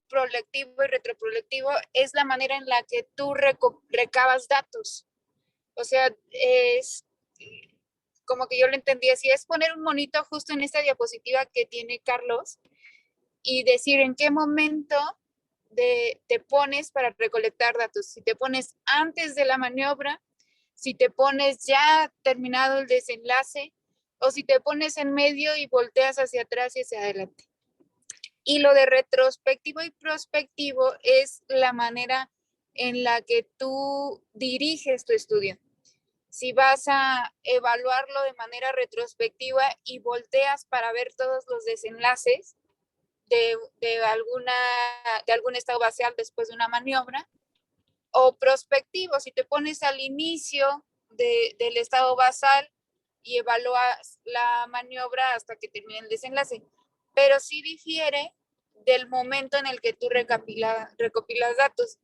prolectivo y retroprolectivo es la manera en la que tú recabas datos. O sea, es como que yo lo entendí así, es poner un monito justo en esta diapositiva que tiene Carlos y decir en qué momento te pones para recolectar datos. Si te pones antes de la maniobra, si te pones ya terminado el desenlace, o si te pones en medio y volteas hacia atrás y hacia adelante. Y lo de retrospectivo y prospectivo es la manera en la que tú diriges tu estudio. Si vas a evaluarlo de manera retrospectiva y volteas para ver todos los desenlaces de algún estado basal después de una maniobra, o prospectivo, si te pones al inicio del estado basal y evalúas la maniobra hasta que termine el desenlace. Pero sí difiere del momento en el que tú recopilas datos.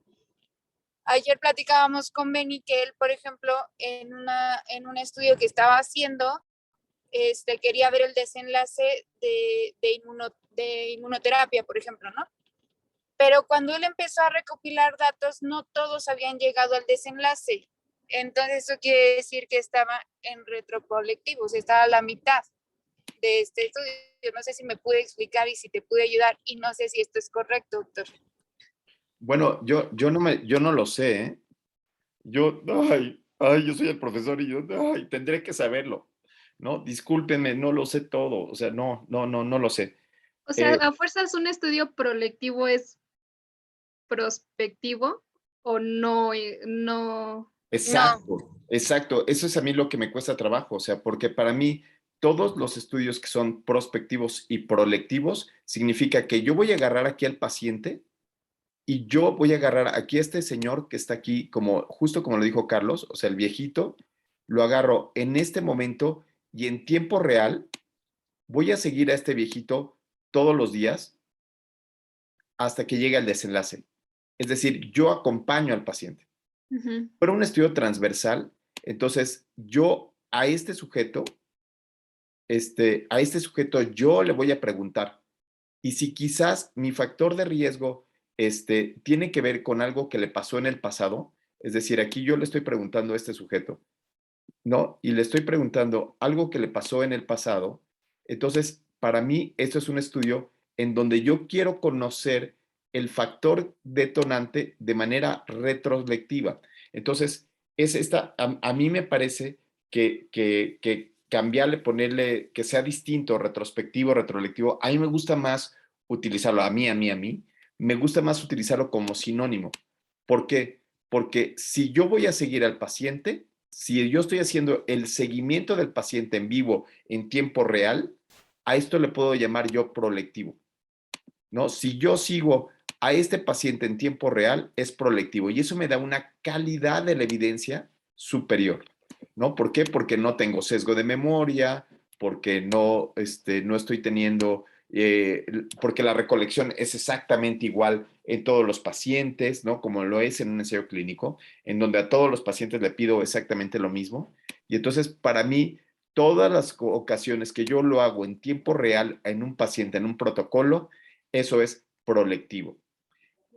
Ayer platicábamos con Benny que él, por ejemplo, en un estudio que estaba haciendo, quería ver el desenlace de inmunoterapia, por ejemplo, ¿no? Pero cuando él empezó a recopilar datos, no todos habían llegado al desenlace. Entonces eso quiere decir que estaba en retroprospectivo, o sea, estaba a la mitad de este estudio. Yo no sé si me pude explicar y si te pude ayudar, y no sé si esto es correcto, doctor. Bueno, yo no lo sé, ¿eh? Yo soy el profesor y tendré que saberlo, ¿no? Discúlpenme, no lo sé todo, o sea, no lo sé. O sea, a fuerzas un estudio prolectivo es prospectivo o no, no. Exacto, eso es a mí lo que me cuesta trabajo, o sea, porque para mí todos los estudios que son prospectivos y prolectivos significa que yo voy a agarrar aquí al paciente y yo voy a agarrar aquí a este señor que está aquí, justo como lo dijo Carlos, o sea, el viejito, lo agarro en este momento y en tiempo real voy a seguir a este viejito todos los días hasta que llegue al desenlace. Es decir, yo acompaño al paciente. Pero un estudio transversal, entonces yo a este sujeto yo le voy a preguntar, y si quizás mi factor de riesgo tiene que ver con algo que le pasó en el pasado, es decir, aquí yo le estoy preguntando a este sujeto, ¿no? Y le estoy preguntando algo que le pasó en el pasado, entonces para mí esto es un estudio en donde yo quiero conocer el factor detonante de manera retrospectiva. Entonces, a mí me parece que cambiarle, ponerle, que sea distinto, retrospectivo, retrolectivo, a mí me gusta más utilizarlo, a mí, me gusta más utilizarlo como sinónimo. ¿Por qué? Porque si yo voy a seguir al paciente, si yo estoy haciendo el seguimiento del paciente en vivo, en tiempo real, a esto le puedo llamar yo prolectivo, ¿no? Si yo sigo a este paciente en tiempo real, es prolectivo y eso me da una calidad de la evidencia superior, ¿no? ¿Por qué? Porque no tengo sesgo de memoria, porque no estoy teniendo, porque la recolección es exactamente igual en todos los pacientes, ¿no? Como lo es en un ensayo clínico, en donde a todos los pacientes le pido exactamente lo mismo. Y entonces, para mí, todas las ocasiones que yo lo hago en tiempo real en un paciente, en un protocolo, eso es prolectivo.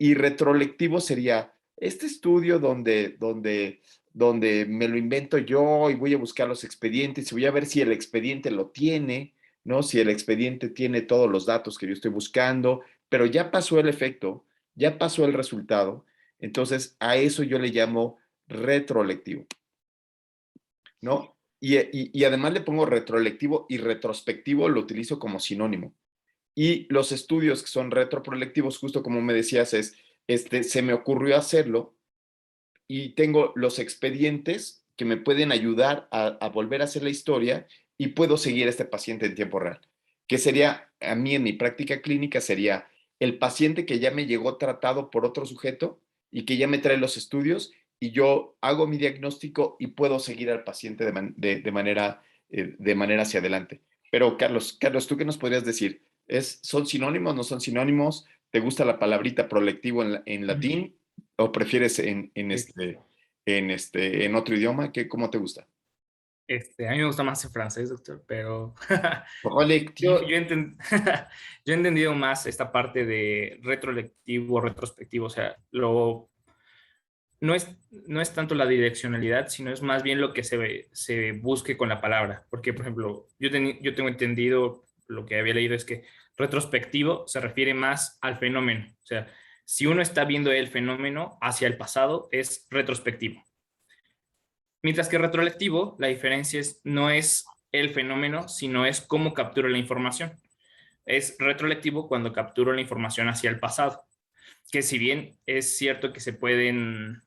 Y retrolectivo sería este estudio donde me lo invento yo y voy a buscar los expedientes y voy a ver si el expediente lo tiene, ¿no? Si el expediente tiene todos los datos que yo estoy buscando, pero ya pasó el efecto, ya pasó el resultado, entonces a eso yo le llamo retrolectivo, ¿no? Y además le pongo retrolectivo y retrospectivo, lo utilizo como sinónimo. Y los estudios que son retroprolectivos, justo como me decías, se me ocurrió hacerlo y tengo los expedientes que me pueden ayudar a volver a hacer la historia y puedo seguir a este paciente en tiempo real. Que sería, a mí en mi práctica clínica, sería el paciente que ya me llegó tratado por otro sujeto y que ya me trae los estudios y yo hago mi diagnóstico y puedo seguir al paciente de manera hacia adelante. Pero Carlos, ¿tú qué nos podrías decir? ¿Son sinónimos, no son sinónimos? ¿Te gusta la palabrita prolectivo en latín o prefieres en otro idioma? ¿Cómo te gusta? A mí me gusta más el francés, doctor, pero Prolectivo. yo he entendido más esta parte de retrolectivo, retrospectivo, o sea, no es tanto la direccionalidad, sino es más bien lo que se busque con la palabra. Porque, por ejemplo, yo tengo entendido, lo que había leído es que retrospectivo se refiere más al fenómeno. O sea, si uno está viendo el fenómeno hacia el pasado, es retrospectivo. Mientras que retrolectivo, la diferencia no es el fenómeno, sino es cómo capturo la información. Es retrolectivo cuando capturo la información hacia el pasado. Que si bien es cierto que se pueden,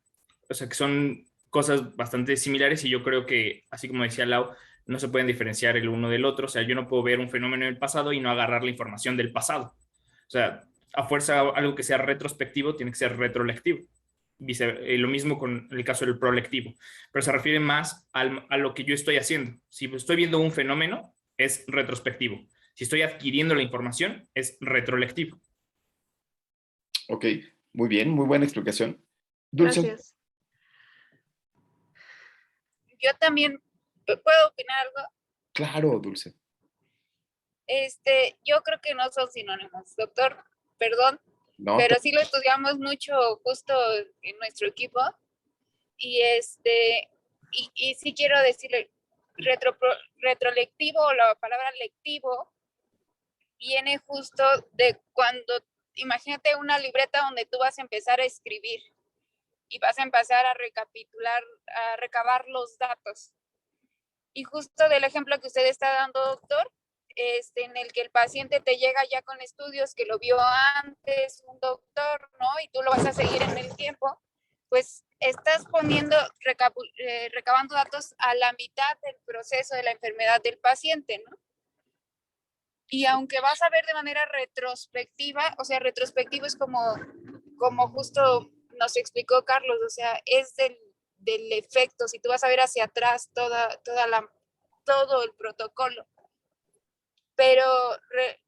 o sea, que son cosas bastante similares y yo creo que, así como decía Lau, no se pueden diferenciar el uno del otro. O sea, yo no puedo ver un fenómeno en el pasado y no agarrar la información del pasado. O sea, a fuerza algo que sea retrospectivo tiene que ser retrolectivo. Lo mismo con el caso del prolectivo, pero se refiere más a lo que yo estoy haciendo. Si estoy viendo un fenómeno, es retrospectivo. Si estoy adquiriendo la información, es retrolectivo. Ok, muy bien, muy buena explicación. Dulce. Gracias. Yo también puedo opinar algo. Claro, Dulce. Yo creo que no son sinónimos, doctor, perdón, No, pero sí lo estudiamos mucho justo en nuestro equipo y y sí quiero decirle, retrolectivo o la palabra lectivo viene justo de cuando, imagínate una libreta donde tú vas a empezar a escribir y vas a empezar a recapitular, a recabar los datos. Y justo del ejemplo que usted está dando, doctor, en el que el paciente te llega ya con estudios que lo vio antes un doctor, ¿no? Y tú lo vas a seguir en el tiempo, pues estás poniendo, recabando datos a la mitad del proceso de la enfermedad del paciente, ¿no? Y aunque vas a ver de manera retrospectiva, o sea, retrospectivo es como justo nos explicó Carlos, o sea, es del efecto, si tú vas a ver hacia atrás todo el protocolo. Pero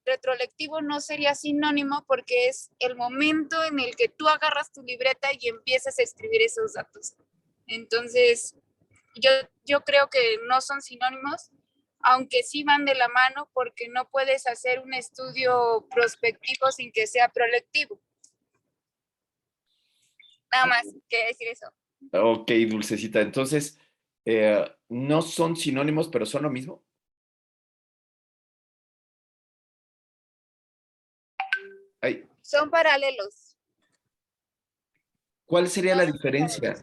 retrolectivo no sería sinónimo porque es el momento en el que tú agarras tu libreta y empiezas a escribir esos datos. Entonces, yo creo que no son sinónimos, aunque sí van de la mano porque no puedes hacer un estudio prospectivo sin que sea prolectivo. Nada más que decir eso. Ok, Dulcecita. Entonces, no son sinónimos, pero son lo mismo. Ay, Son paralelos. ¿cuál sería la diferencia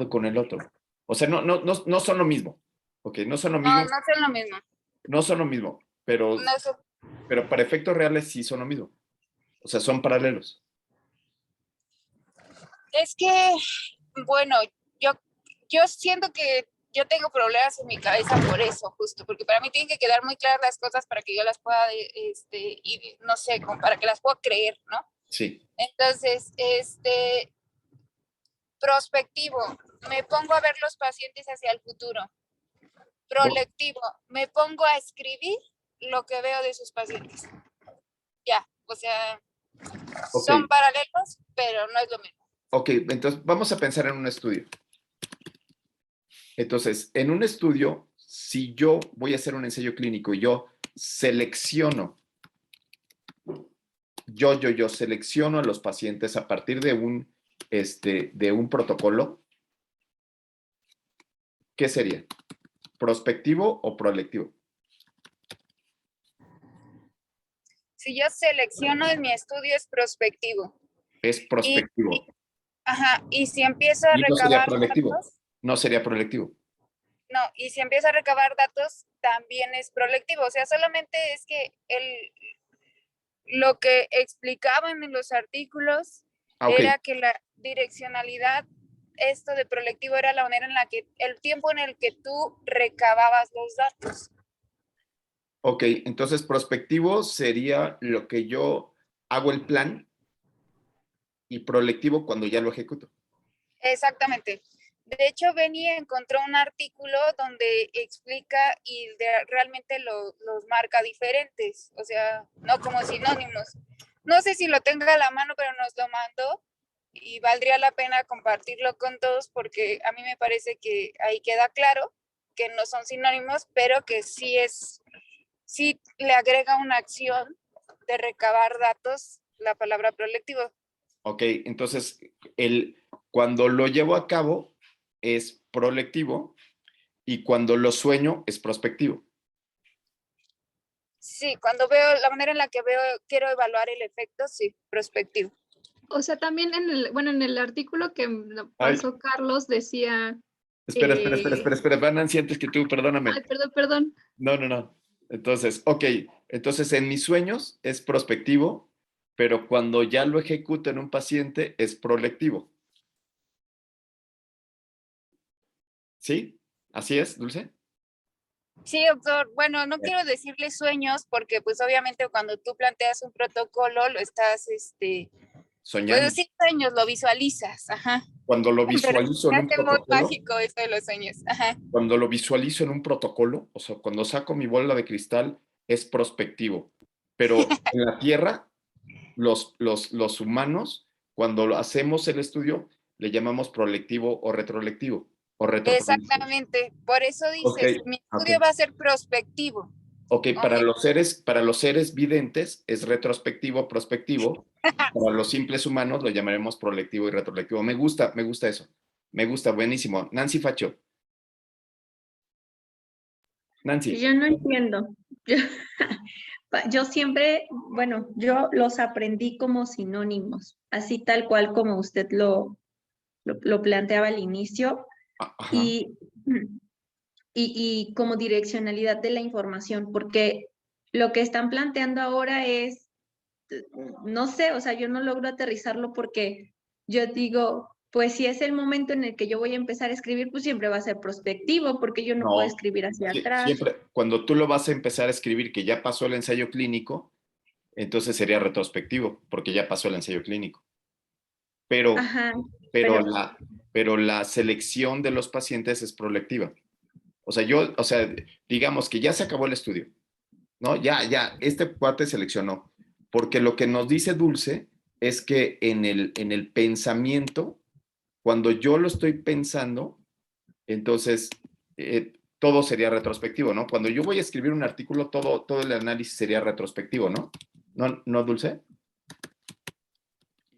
con el otro? O sea, no son lo mismo. Ok, no son lo mismo. No, no son lo mismo. No son lo mismo, pero, No son... pero para efectos reales sí son lo mismo. O sea, son paralelos. Es que, bueno, yo siento que yo tengo problemas en mi cabeza por eso, justo, porque para mí tienen que quedar muy claras las cosas para que yo las pueda, y no sé, como para que las pueda creer, ¿no? Sí. Entonces, prospectivo, me pongo a ver los pacientes hacia el futuro. Prolectivo, me pongo a escribir lo que veo de sus pacientes. Ya, o sea, son paralelos, pero no es lo mismo. Ok, entonces vamos a pensar en un estudio. Entonces, en un estudio, si yo voy a hacer un ensayo clínico y yo selecciono, yo selecciono a los pacientes a partir de un protocolo, ¿qué sería? ¿Prospectivo o prolectivo? Si yo selecciono en mi estudio es prospectivo. Es prospectivo. Y si empiezo a recabar datos, no sería prolectivo. No, y si empiezo a recabar datos, también es prolectivo. O sea, solamente es que lo que explicaban en los artículos era que la direccionalidad, esto de prolectivo era la manera en la que, el tiempo en el que tú recababas los datos. Ok, entonces prospectivo sería lo que yo hago el plan y prolectivo cuando ya lo ejecuto. Exactamente. De hecho, Benny encontró un artículo donde explica y realmente los marca diferentes, o sea, no como sinónimos. No sé si lo tenga a la mano, pero nos lo mandó y valdría la pena compartirlo con todos porque a mí me parece que ahí queda claro que no son sinónimos, pero que sí le agrega una acción de recabar datos la palabra prolectivo. Ok, entonces cuando lo llevo a cabo es prolectivo y cuando lo sueño es prospectivo. Sí, cuando veo la manera en la que quiero evaluar el efecto, sí, prospectivo. O sea, también en el artículo que pasó Carlos decía... Espera, van antes que tú, perdóname. Ay, perdón. No. Entonces, ok, entonces en mis sueños es prospectivo, pero cuando ya lo ejecuto en un paciente es prolectivo. ¿Sí? ¿Así es, Dulce? Sí, doctor. Bueno, no quiero decirle sueños porque pues obviamente cuando tú planteas un protocolo lo estás, soñando. Pues sí, sueños, lo visualizas, ajá. Cuando lo visualizo en un protocolo. Es muy mágico eso de los sueños, ajá. Cuando lo visualizo en un protocolo, o sea, cuando saco mi bola de cristal es prospectivo, pero en la Tierra los humanos cuando hacemos el estudio, le llamamos prolectivo o retrolectivo. O retroprospectivo. Exactamente, por eso dices, Ok, mi ok. estudio va a ser prospectivo. Ok, O para mi- los seres videntes es retrospectivo, prospectivo. Para los simples humanos lo llamaremos prolectivo y retrolectivo. Me gusta eso. Me gusta, buenísimo. Nancy Facho. Nancy. Yo no entiendo. Yo siempre, bueno, yo los aprendí como sinónimos, así tal cual como usted lo planteaba al inicio, Ajá. y como direccionalidad de la información, porque lo que están planteando ahora es, no sé, o sea, yo no logro aterrizarlo porque yo digo, pues si es el momento en el que yo voy a empezar a escribir, pues siempre va a ser prospectivo, porque yo no puedo No, escribir hacia atrás. siempre, cuando tú lo vas a empezar a escribir que ya pasó el ensayo clínico, entonces sería retrospectivo, porque ya pasó el ensayo clínico. Pero, Ajá, pero, pero pero la selección de los pacientes es prolectiva. O sea, digamos que ya se acabó el estudio, ¿no? Ya, este cuate seleccionó. Porque lo que nos dice Dulce es que en el pensamiento, cuando yo lo estoy pensando, entonces todo sería retrospectivo, ¿no? Cuando yo voy a escribir un artículo, todo el análisis sería retrospectivo, ¿no? ¿No, Dulce?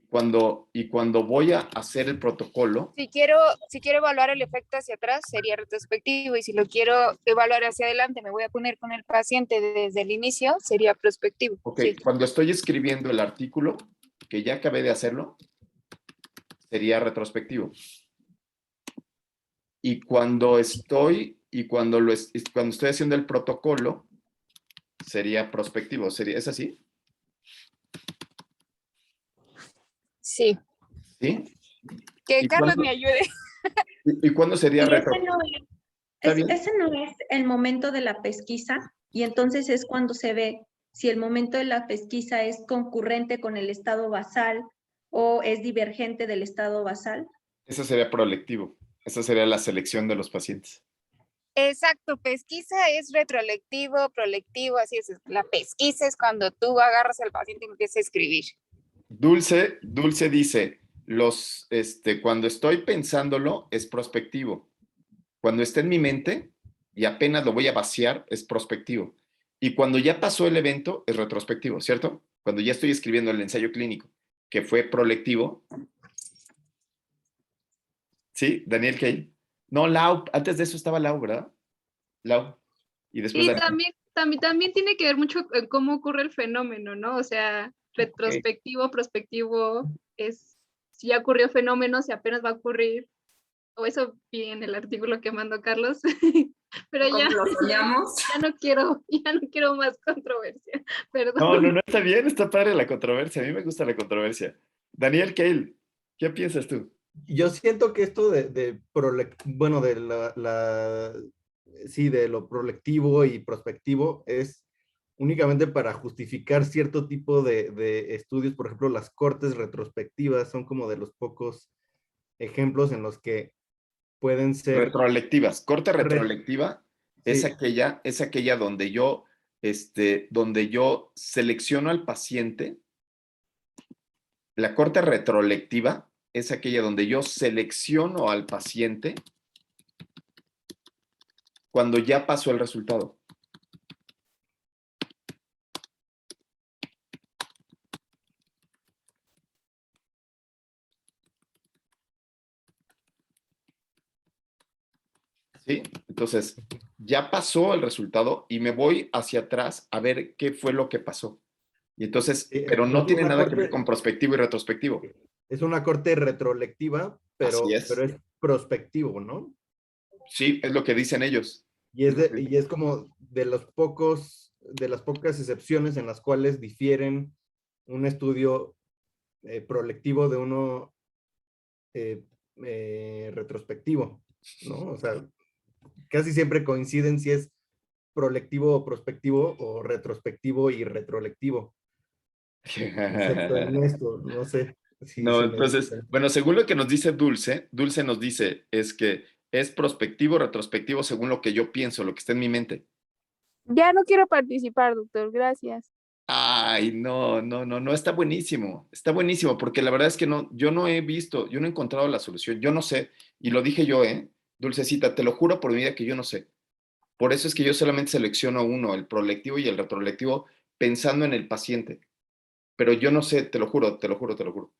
Cuando voy a hacer el protocolo, Si quiero evaluar el efecto hacia atrás, sería retrospectivo, y si lo quiero evaluar hacia adelante, me voy a poner con el paciente desde el inicio, sería prospectivo. ok, Sí. cuando estoy escribiendo el artículo, que ya acabé de hacerlo, sería retrospectivo. Y cuando estoy haciendo el protocolo, sería prospectivo. ¿Es así? Sí. ¿Sí? Que ¿Y Carlos cuándo, me ayude. y cuándo sería y retro? ¿Está bien? ese no es el momento de la pesquisa, y entonces es cuando se ve si el momento de la pesquisa es concurrente con el estado basal o es divergente del estado basal. Eso sería prolectivo. Esa sería la selección de los pacientes. Exacto, pesquisa es retrolectivo, prolectivo, así es. La pesquisa es cuando tú agarras al paciente y empiezas a escribir. Dulce dice, cuando estoy pensándolo es prospectivo. Cuando está en mi mente y apenas lo voy a vaciar es prospectivo. Y cuando ya pasó el evento es retrospectivo, ¿cierto? Cuando ya estoy escribiendo el ensayo clínico, que fue prolectivo. ¿Sí? Daniel Kay. No, Lau, antes de eso estaba Lau, ¿verdad? Lau. Y después Y Daniel. también tiene que ver mucho en cómo ocurre el fenómeno, ¿no? O sea, retrospectivo, prospectivo, es si ya ocurrió fenómeno, si apenas va a ocurrir, o eso vi en el artículo que mandó Carlos, pero ¿Cómo lo soñamos? ya no quiero más controversia, No, perdón. está bien, está padre la controversia. A mí me gusta la controversia. Daniel Kale, ¿qué piensas tú? Yo siento que esto bueno, sí, de lo prolectivo y prospectivo es únicamente para justificar cierto tipo de estudios. Por ejemplo, las cortes retrospectivas son como de los pocos ejemplos en los que pueden ser... Retrolectivas. Corte retrolectiva es Sí. aquella donde yo selecciono al paciente. La corte retrolectiva es aquella donde yo selecciono al paciente cuando ya pasó el resultado. ¿Sí? Entonces, ya pasó el resultado y me voy hacia atrás a ver qué fue lo que pasó. Y entonces, pero no tiene nada que ver con prospectivo y retrospectivo. Es una corte retrolectiva, Así es. pero es prospectivo, ¿no? Sí, es lo que dicen ellos. Y es como de las pocas excepciones en las cuales difieren un estudio prolectivo de uno retrospectivo, ¿no? O sea, casi siempre coinciden si es prolectivo o prospectivo o retrospectivo y retrolectivo. Excepto en esto, no sé. No, entonces, bueno, según lo que nos dice Dulce nos dice es que es prospectivo, retrospectivo según lo que yo pienso, lo que está en mi mente. Ya no quiero participar, doctor, gracias. Ay, no, no, no, no, está buenísimo, porque la verdad es que no, yo no he visto, yo no he encontrado la solución, yo no sé, y lo dije yo, Dulcecita, te lo juro por mi vida que yo no sé. Por eso es que yo solamente selecciono uno, el prolectivo y el retrolectivo, pensando en el paciente. Pero yo no sé, te lo juro, te lo juro, te lo juro.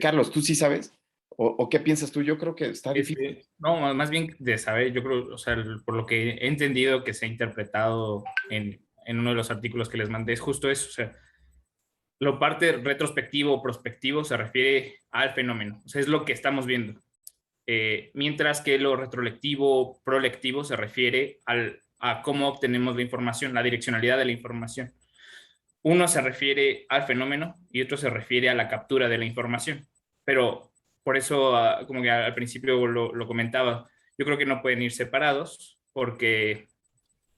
Carlos, ¿tú sí sabes? ¿O qué piensas tú? Yo creo que está difícil. No, más bien de saber, yo creo, o sea, por lo que he entendido que se ha interpretado en uno de los artículos que les mandé, es justo eso, o sea, lo parte retrospectivo o prospectivo se refiere al fenómeno, o sea, es lo que estamos viendo. Mientras que lo retrolectivo, prolectivo se refiere a cómo obtenemos la información, la direccionalidad de la información. Uno se refiere al fenómeno y otro se refiere a la captura de la información. Pero por eso, como que al principio lo comentaba, yo creo que no pueden ir separados porque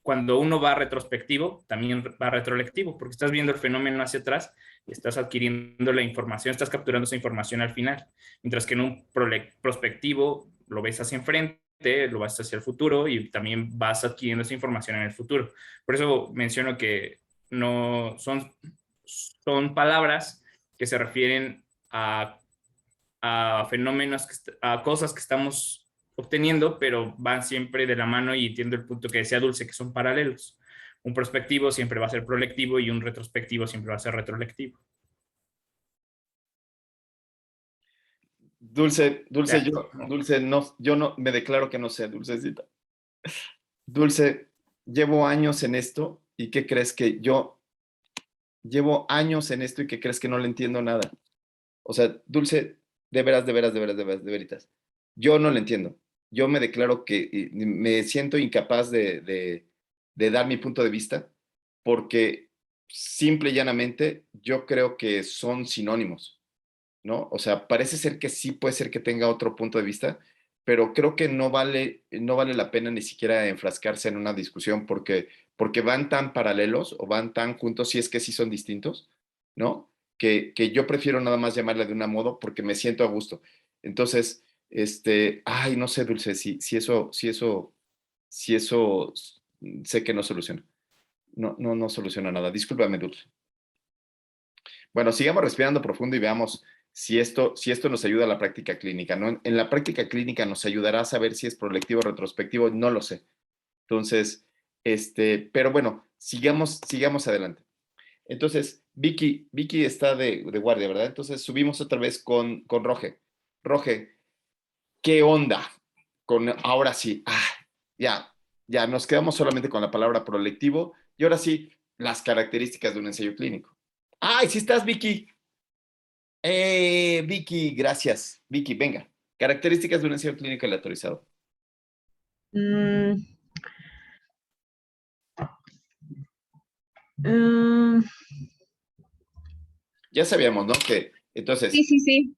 cuando uno va retrospectivo, también va retrolectivo, porque estás viendo el fenómeno hacia atrás y estás adquiriendo la información, estás capturando esa información al final, mientras que en un prospectivo lo ves hacia enfrente, lo vas hacia el futuro y también vas adquiriendo esa información en el futuro. Por eso menciono que no son palabras que se refieren a fenómenos, a cosas que estamos obteniendo, pero van siempre de la mano y entiendo el punto que decía Dulce, que son paralelos. Un prospectivo siempre va a ser prolectivo y un retrospectivo siempre va a ser retrolectivo. Dulce, no, yo no, me declaro que no sé, Dulcecita. Dulce, llevo años en esto y ¿qué crees que yo llevo años en esto y ¿qué crees que no le entiendo nada? O sea, Dulce, de veras, de veras, de veras, de veras, de veritas. Yo no le entiendo. Yo me declaro que me siento incapaz de dar mi punto de vista porque simple y llanamente yo creo que son sinónimos, ¿no? O sea, parece ser que sí puede ser que tenga otro punto de vista, pero creo que no vale la pena ni siquiera enfrascarse en una discusión porque van tan paralelos o van tan juntos, si es que sí son distintos, ¿no? Que yo prefiero nada más llamarle de un modo porque me siento a gusto. Entonces, ay, no sé, Dulce, si eso sé que no soluciona. No soluciona nada. Discúlpame, Dulce. Bueno, sigamos respirando profundo y veamos si esto nos ayuda a la práctica clínica, ¿no? En la práctica clínica nos ayudará a saber si es prolectivo o retrospectivo, no lo sé. Entonces, pero bueno, sigamos adelante. Entonces, Vicky está de guardia, ¿verdad? Entonces subimos otra vez con Roge. Roge, ¿qué onda? Ahora sí, ya, nos quedamos solamente con la palabra prolectivo y ahora sí, las características de un ensayo clínico. ¡Ay, sí estás, Vicky! Vicky, gracias. Vicky, venga. Características de un ensayo clínico aleatorizado. Ya sabíamos, ¿no? Que entonces. Sí.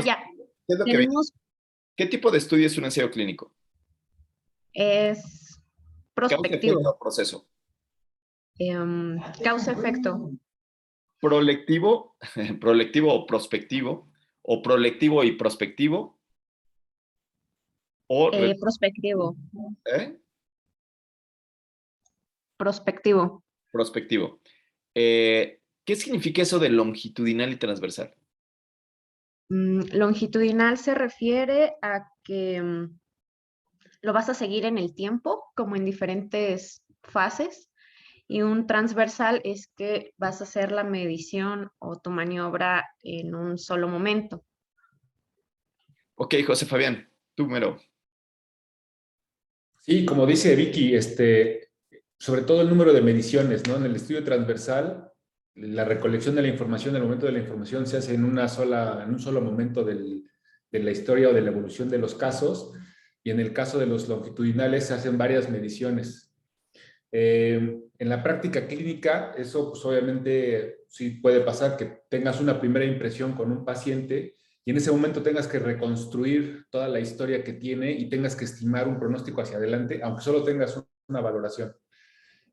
Ya. ¿Qué es lo que vemos? ¿Qué tipo de estudio es un ensayo clínico? Es prospectivo. ¿Causa-efecto o proceso? Causa-efecto. Prolectivo o prospectivo, o prolectivo y prospectivo, o prospectivo. Prospectivo. ¿Qué significa eso de longitudinal y transversal? Longitudinal se refiere a que lo vas a seguir en el tiempo, como en diferentes fases, y un transversal es que vas a hacer la medición o tu maniobra en un solo momento. Ok, José Fabián, tú mero. Sí, como dice Vicky, sobre todo el número de mediciones, ¿no? En el estudio transversal, la recolección de la información, el momento de la información se hace en un solo momento de la historia o de la evolución de los casos, y en el caso de los longitudinales se hacen varias mediciones. En la práctica clínica, eso pues obviamente sí puede pasar que tengas una primera impresión con un paciente y en ese momento tengas que reconstruir toda la historia que tiene y tengas que estimar un pronóstico hacia adelante, aunque solo tengas una valoración.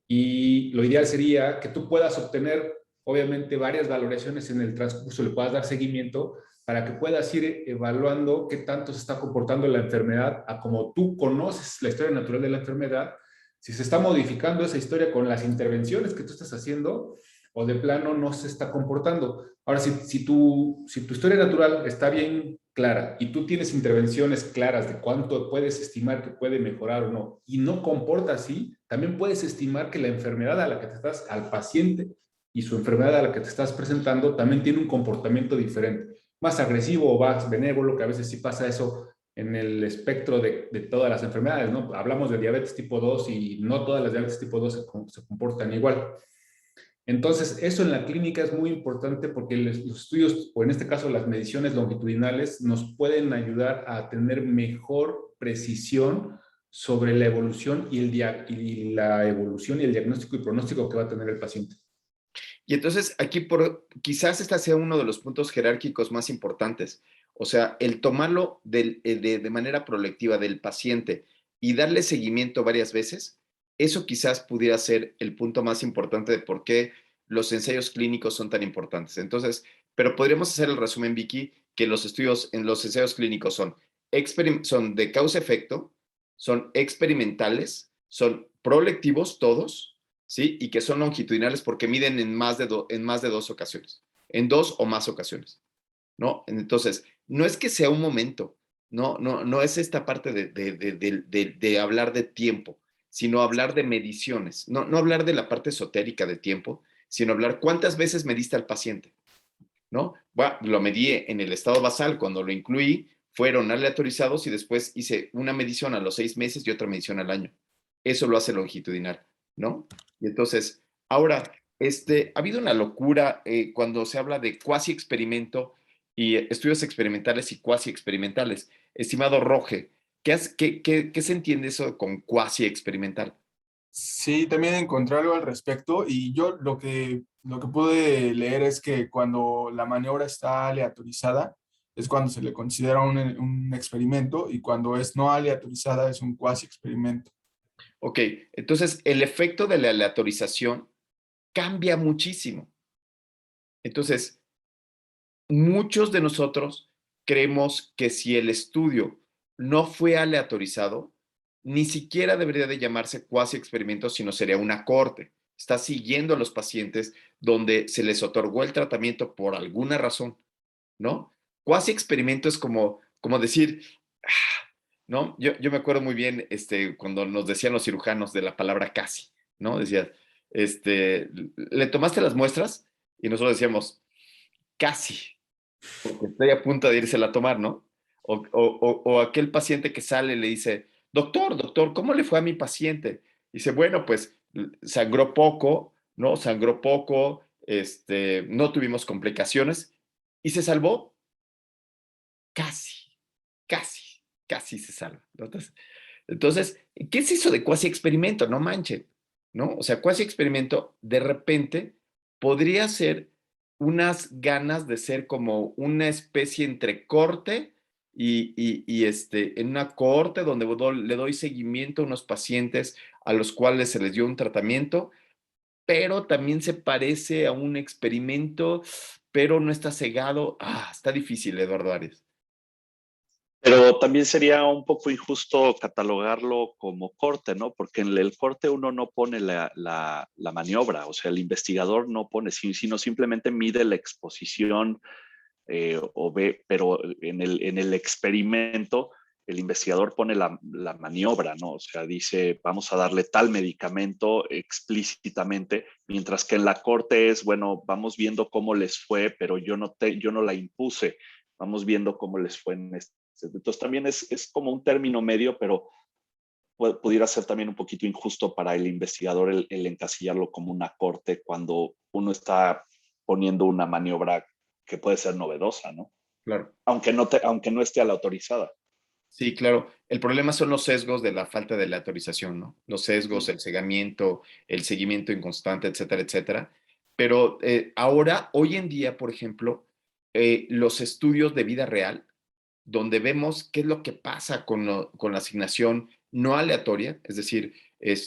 Y lo ideal sería que tú puedas obtener, obviamente, varias valoraciones en el transcurso, le puedas dar seguimiento para que puedas ir evaluando qué tanto se está comportando la enfermedad a como tú conoces la historia natural de la enfermedad, si se está modificando esa historia con las intervenciones que tú estás haciendo o de plano no se está comportando. Ahora, si tu historia natural está bien clara y tú tienes intervenciones claras de cuánto puedes estimar que puede mejorar o no, y no comporta así, también puedes estimar que la enfermedad a la que te estás, al paciente y su enfermedad a la que te estás presentando, también tiene un comportamiento diferente, más agresivo o más benévolo, que a veces sí pasa eso en el espectro de todas las enfermedades, ¿no? Hablamos de diabetes tipo 2 y no todas las diabetes tipo 2 se comportan igual. Entonces, eso en la clínica es muy importante porque los estudios, o en este caso las mediciones longitudinales, nos pueden ayudar a tener mejor precisión sobre la evolución y la evolución y el diagnóstico y pronóstico que va a tener el paciente. Y entonces aquí quizás este sea uno de los puntos jerárquicos más importantes. O sea, el tomarlo de manera proactiva del paciente y darle seguimiento varias veces, eso quizás pudiera ser el punto más importante de por qué los ensayos clínicos son tan importantes. Entonces, pero podríamos hacer el resumen, Vicky, que los estudios en los ensayos clínicos son de causa-efecto, son experimentales, son proactivos todos, ¿sí? Y que son longitudinales porque miden en más de 2 ocasiones, en 2 o más ocasiones, ¿no? Entonces, no es que sea un momento, no es esta parte de hablar de tiempo, sino hablar de mediciones, no hablar de la parte esotérica de tiempo, sino hablar cuántas veces mediste al paciente, ¿no? Bueno, lo medí en el estado basal, cuando lo incluí, fueron aleatorizados y después hice una medición a los 6 meses y otra medición al año. Eso lo hace longitudinal, ¿no? Y entonces, ahora, ha habido una locura cuando se habla de cuasi experimento y estudios experimentales y cuasi experimentales. Estimado Roge, ¿qué se entiende eso con cuasi experimental? Sí, también encontré algo al respecto y yo lo que pude leer es que cuando la maniobra está aleatorizada es cuando se le considera un experimento y cuando es no aleatorizada es un cuasi experimento. Ok, entonces el efecto de la aleatorización cambia muchísimo. Entonces, muchos de nosotros creemos que si el estudio no fue aleatorizado, ni siquiera debería de llamarse cuasi experimento, sino sería una cohorte. Está siguiendo a los pacientes donde se les otorgó el tratamiento por alguna razón, ¿no? Cuasi experimento es como decir, ¿no? Yo me acuerdo muy bien cuando nos decían los cirujanos de la palabra casi, ¿no? Decías, ¿le tomaste las muestras? Y nosotros decíamos, casi, porque estoy a punto de írsela a tomar, ¿no? O aquel paciente que sale y le dice, doctor, ¿cómo le fue a mi paciente? Dice, bueno, pues sangró poco, ¿no? Sangró poco, no tuvimos complicaciones y se salvó casi se salva, ¿no? Entonces, ¿qué es eso de cuasi experimento? No manchen, ¿no? O sea, cuasi experimento de repente podría ser unas ganas de ser como una especie entre corte en una cohorte donde le doy seguimiento a unos pacientes a los cuales se les dio un tratamiento, pero también se parece a un experimento, pero no está cegado. Está difícil, Eduardo Arias. Pero también sería un poco injusto catalogarlo como corte, ¿no? Porque en el corte uno no pone la maniobra, o sea, el investigador no pone, sino simplemente mide la exposición o ve, pero en el experimento el investigador pone la maniobra, ¿no? O sea, dice, vamos a darle tal medicamento explícitamente, mientras que en la corte es, bueno, vamos viendo cómo les fue, pero yo no la impuse, vamos viendo cómo les fue en este. Entonces también es como un término medio, pero pudiera ser también un poquito injusto para el investigador el encasillarlo como una corte cuando uno está poniendo una maniobra que puede ser novedosa, ¿no? Claro. Aunque no esté a la autorizada. Sí, claro. El problema son los sesgos de la falta de la autorización, ¿no? Los sesgos, el cegamiento, el seguimiento inconstante, etcétera, etcétera. Pero hoy en día, por ejemplo, los estudios de vida real, donde vemos qué es lo que pasa con la asignación no aleatoria, es decir,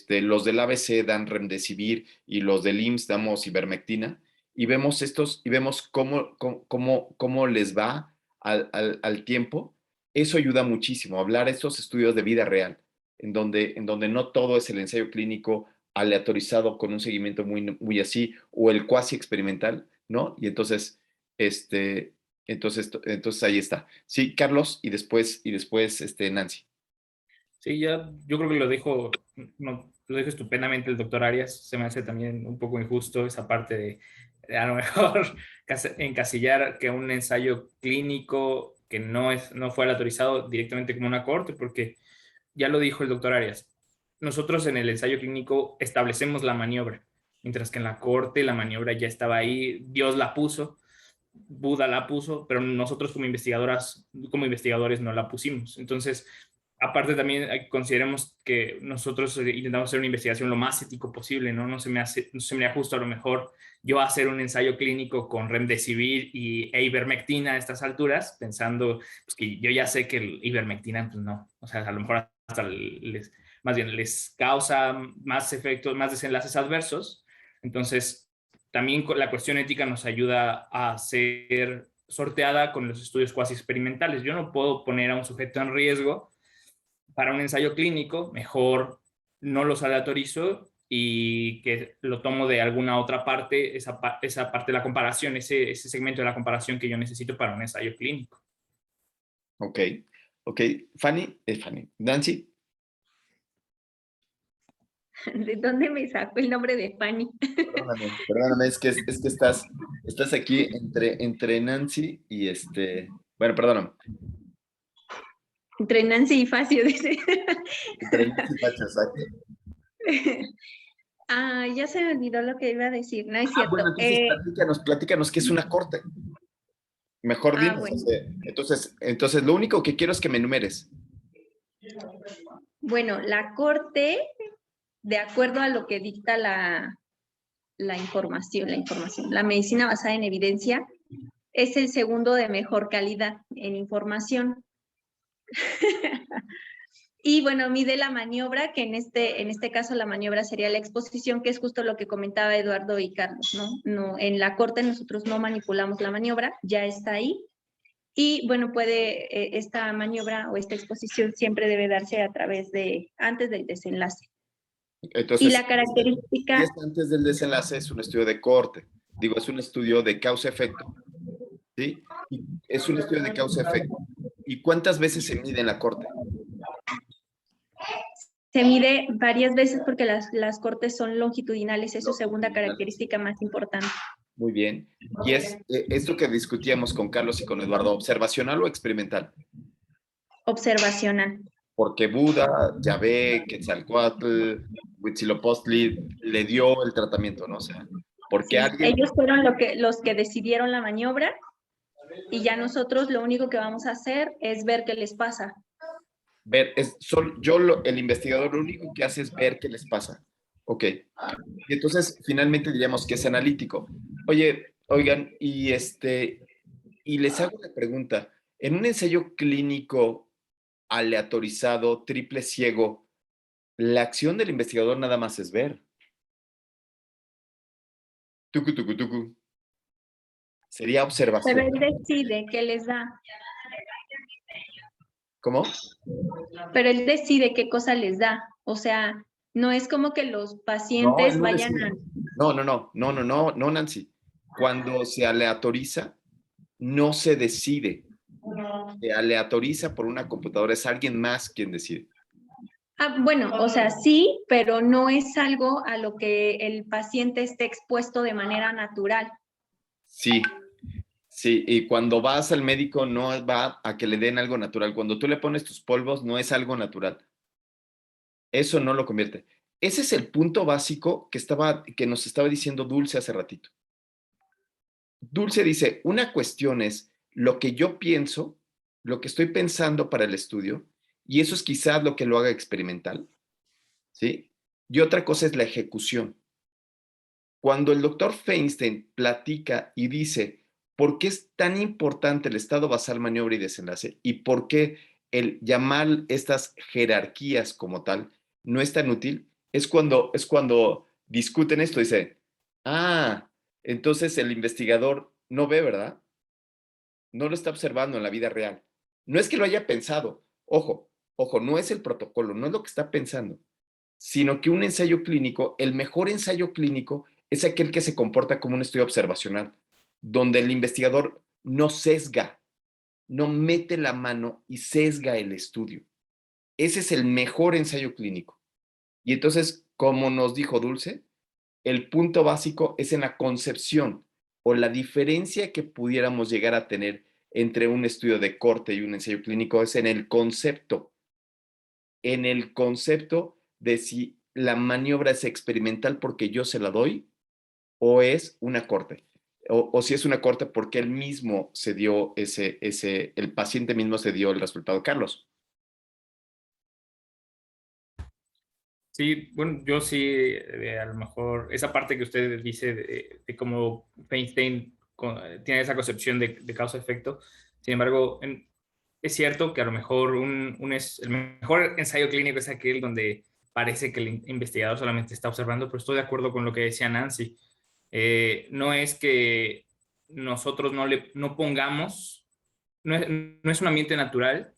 los del ABC dan remdesivir y los del IMSS damos ivermectina, y vemos cómo les va al tiempo. Eso ayuda muchísimo, hablar de estos estudios de vida real, en donde no todo es el ensayo clínico aleatorizado con un seguimiento muy así, o el cuasi experimental, ¿no? Y entonces, entonces ahí está. Sí, Carlos, y después Nancy. Sí, ya, yo creo que lo dijo estupendamente el doctor Arias. Se me hace también un poco injusto esa parte de a lo mejor encasillar que un ensayo clínico que no fue aleatorizado directamente como una corte, porque ya lo dijo el doctor Arias. Nosotros en el ensayo clínico establecemos la maniobra, mientras que en la corte la maniobra ya estaba ahí, Dios la puso, Buda la puso, pero nosotros como investigadores no la pusimos. Entonces, aparte también consideremos que nosotros intentamos hacer una investigación lo más ético posible, ¿no? No se me haría justo a lo mejor yo hacer un ensayo clínico con remdesivir e ivermectina a estas alturas, pensando pues, que yo ya sé que el ivermectina, pues no, o sea, a lo mejor hasta más bien les causa más efectos, más desenlaces adversos. Entonces, también la cuestión ética nos ayuda a ser sorteada con los estudios cuasi experimentales. Yo no puedo poner a un sujeto en riesgo para un ensayo clínico, mejor no los aleatorizo y que lo tomo de alguna otra parte, esa parte de la comparación, ese segmento de la comparación que yo necesito para un ensayo clínico. Ok. Fanny, Nancy. ¿De dónde me sacó el nombre de Fanny? Perdóname, es que estás aquí entre Nancy y bueno, perdóname. Entre Nancy y Facio, dice. Entre Nancy y Facio, exacto. Ya se me olvidó lo que iba a decir, no es cierto. Bueno, entonces platícanos qué es una corte. Mejor dinos. Bueno. Entonces, lo único que quiero es que me enumeres. Bueno, la corte, de acuerdo a lo que dicta la información, la medicina basada en evidencia, es el segundo de mejor calidad en información. Y bueno, mide la maniobra, que en este caso la maniobra sería la exposición, que es justo lo que comentaba Eduardo y Carlos, ¿no? En la corte nosotros no manipulamos la maniobra, ya está ahí. Y bueno, esta maniobra o esta exposición siempre debe darse antes del desenlace. Entonces, y la característica... si es antes del desenlace, es un estudio de corte. Digo, es un estudio de causa-efecto. ¿Sí? Es un estudio de causa-efecto. ¿Y cuántas veces se mide en la corte? Se mide varias veces porque las cortes son longitudinales, es su segunda característica más importante. Muy bien. Y es esto que discutíamos con Carlos y con Eduardo, ¿observacional o experimental? Observacional. Porque Buda, Yahvé, Quetzalcóatl, Huitzilopochtli le dio el tratamiento, ¿no? O sea, porque ellos fueron los que decidieron la maniobra y ya nosotros lo único que vamos a hacer es ver qué les pasa. El investigador lo único que hace es ver qué les pasa. Ok. Y entonces, finalmente diríamos que es analítico. Oigan, y les hago una pregunta. En un ensayo clínico aleatorizado, triple ciego, la acción del investigador nada más es ver. Tucu, tucu, tucu. Sería observación. Pero él decide qué les da. ¿Cómo? Pero él decide qué cosa les da. O sea, no es como que los pacientes vayan a... No, Nancy. Cuando se aleatoriza, no se decide. Se aleatoriza por una computadora. Es alguien más quien decide. Bueno, o sea, sí, pero no es algo a lo que el paciente esté expuesto de manera natural. Sí, y cuando vas al médico no va a que le den algo natural. Cuando tú le pones tus polvos, no es algo natural. Eso no lo convierte. Ese es el punto básico que nos estaba diciendo Dulce hace ratito. Dulce dice, una cuestión es lo que yo pienso, lo que estoy pensando para el estudio, y eso es quizás lo que lo haga experimental, ¿sí? Y otra cosa es la ejecución. Cuando el doctor Feinstein platica y dice por qué es tan importante el estado basal, maniobra y desenlace, y por qué el llamar estas jerarquías como tal no es tan útil, es cuando discuten esto, dice, entonces el investigador no ve, ¿verdad? No lo está observando en la vida real. No es que lo haya pensado, ojo, no es el protocolo, no es lo que está pensando. sino que un ensayo clínico, el mejor ensayo clínico es aquel que se comporta como un estudio observacional, donde el investigador no sesga, no mete la mano y sesga el estudio. Ese es el mejor ensayo clínico. Y entonces, como nos dijo Dulce, el punto básico es en la concepción o la diferencia que pudiéramos llegar a tener entre un estudio de corte y un ensayo clínico es en el concepto de si la maniobra es experimental porque yo se la doy o es una corte. O si es una corte porque él mismo se dio el paciente mismo se dio el resultado. Carlos. Sí, bueno, yo sí, a lo mejor, esa parte que usted dice de cómo Feinstein tiene esa concepción de causa-efecto, sin embargo, es cierto que a lo mejor el mejor ensayo clínico es aquel donde parece que el investigador solamente está observando, pero estoy de acuerdo con lo que decía Nancy. No es que nosotros no pongamos, no es un ambiente natural,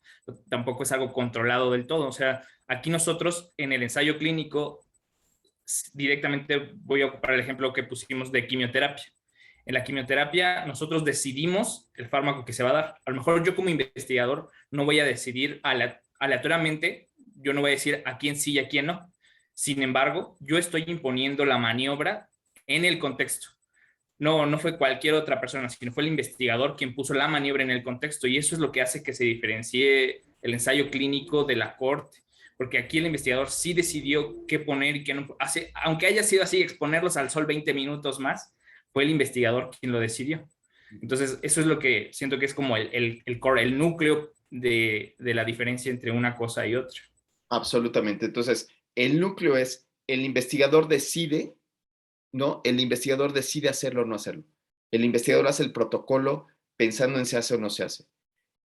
tampoco es algo controlado del todo. O sea, aquí nosotros en el ensayo clínico directamente voy a ocupar el ejemplo que pusimos de quimioterapia. En la quimioterapia nosotros decidimos el fármaco que se va a dar. A lo mejor yo como investigador no voy a decidir aleatoriamente, yo no voy a decir a quién sí y a quién no. Sin embargo, yo estoy imponiendo la maniobra en el contexto. No fue cualquier otra persona, sino fue el investigador quien puso la maniobra en el contexto, y eso es lo que hace que se diferencie el ensayo clínico de la corte, porque aquí el investigador sí decidió qué poner y qué no hace, aunque haya sido así, exponerlos al sol 20 minutos más, fue el investigador quien lo decidió. Entonces, eso es lo que siento que es como el core, el núcleo de la diferencia entre una cosa y otra. Absolutamente. Entonces, el núcleo es el investigador decide, ¿no? El investigador decide hacerlo o no hacerlo. El investigador hace el protocolo pensando en si hace o no se hace.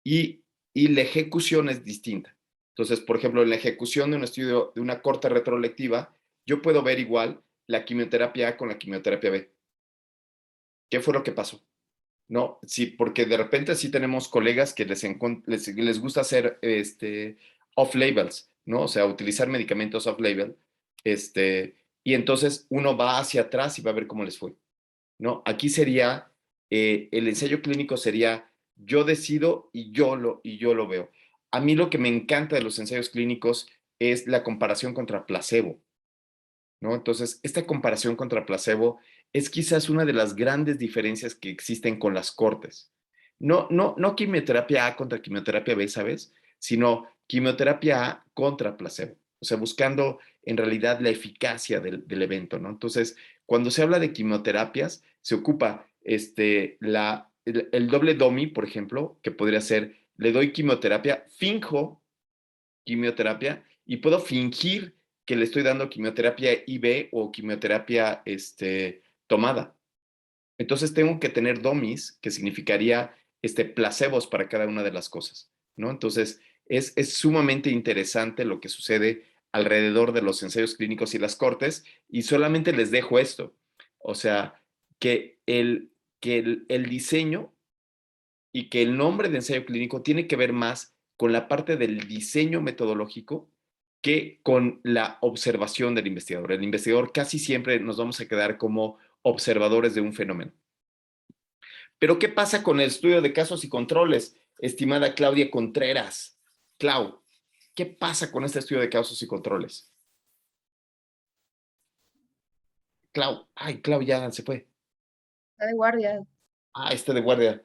Y la ejecución es distinta. Entonces, por ejemplo, en la ejecución de un estudio de una corte retrolectiva, yo puedo ver igual la quimioterapia A con la quimioterapia B. ¿Qué fue lo que pasó? No, sí, porque de repente sí tenemos colegas que les gusta hacer off-labels, ¿no? O sea, utilizar medicamentos off-label, y entonces uno va hacia atrás y va a ver cómo les fue, ¿no? Aquí sería, el ensayo clínico sería, yo decido y yo lo veo. A mí lo que me encanta de los ensayos clínicos es la comparación contra placebo, ¿no? Entonces, esta comparación contra placebo es quizás una de las grandes diferencias que existen con las cortes. No quimioterapia A contra quimioterapia B, ¿sabes? Sino quimioterapia A contra placebo. O sea, buscando en realidad la eficacia del evento, ¿no? Entonces, cuando se habla de quimioterapias, se ocupa el doble DOMI, por ejemplo, que podría ser, le doy quimioterapia, finjo quimioterapia y puedo fingir que le estoy dando quimioterapia IV o quimioterapia tomada. Entonces tengo que tener domis, que significaría placebos para cada una de las cosas, ¿no? Entonces es sumamente interesante lo que sucede alrededor de los ensayos clínicos y las cortes, y solamente les dejo esto, o sea, que el diseño y que el nombre de ensayo clínico tiene que ver más con la parte del diseño metodológico que con la observación del investigador. El investigador casi siempre nos vamos a quedar como observadores de un fenómeno. Pero, ¿qué pasa con el estudio de casos y controles, estimada Claudia Contreras? Clau, ¿qué pasa con este estudio de casos y controles? Clau, ya se fue. Está de guardia. Está de guardia.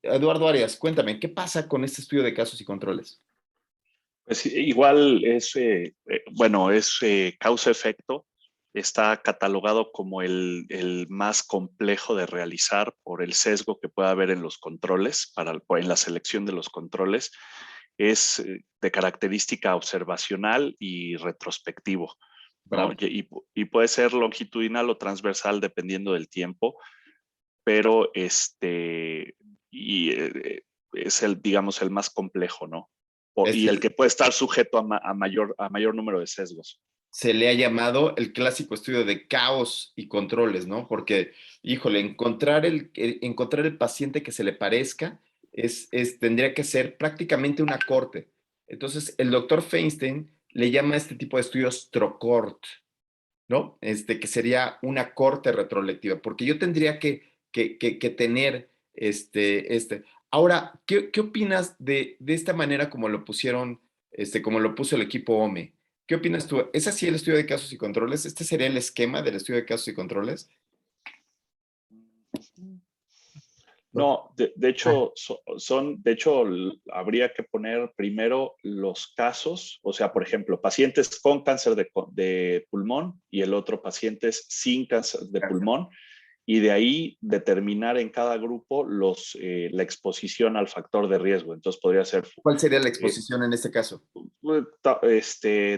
Eduardo Arias, cuéntame, ¿qué pasa con este estudio de casos y controles? Pues igual es, bueno, es causa-efecto. Está catalogado como el más complejo de realizar por el sesgo que puede haber en los controles, en la selección de los controles. Es de característica observacional y retrospectivo, ¿no? Y puede ser longitudinal o transversal dependiendo del tiempo, pero es digamos, el más complejo, ¿no? Y el que puede estar sujeto a mayor número de sesgos. Se le ha llamado el clásico estudio de caos y controles, ¿no? Porque, híjole, encontrar el paciente que se le parezca tendría que ser prácticamente una corte. Entonces, el doctor Feinstein le llama a este tipo de estudios TROCORT, ¿no? Que sería una corte retrolectiva, porque yo tendría que tener Ahora, ¿qué opinas de esta manera como lo pusieron, como lo puso el equipo OME? ¿Qué opinas tú? ¿Es así el estudio de casos y controles? ¿Este sería el esquema del estudio de casos y controles? No, de hecho, habría que poner primero los casos, o sea, por ejemplo, pacientes con cáncer de pulmón y el otro pacientes sin cáncer de pulmón, y de ahí determinar en cada grupo la exposición al factor de riesgo. Entonces podría ser... ¿Cuál sería la exposición en este caso?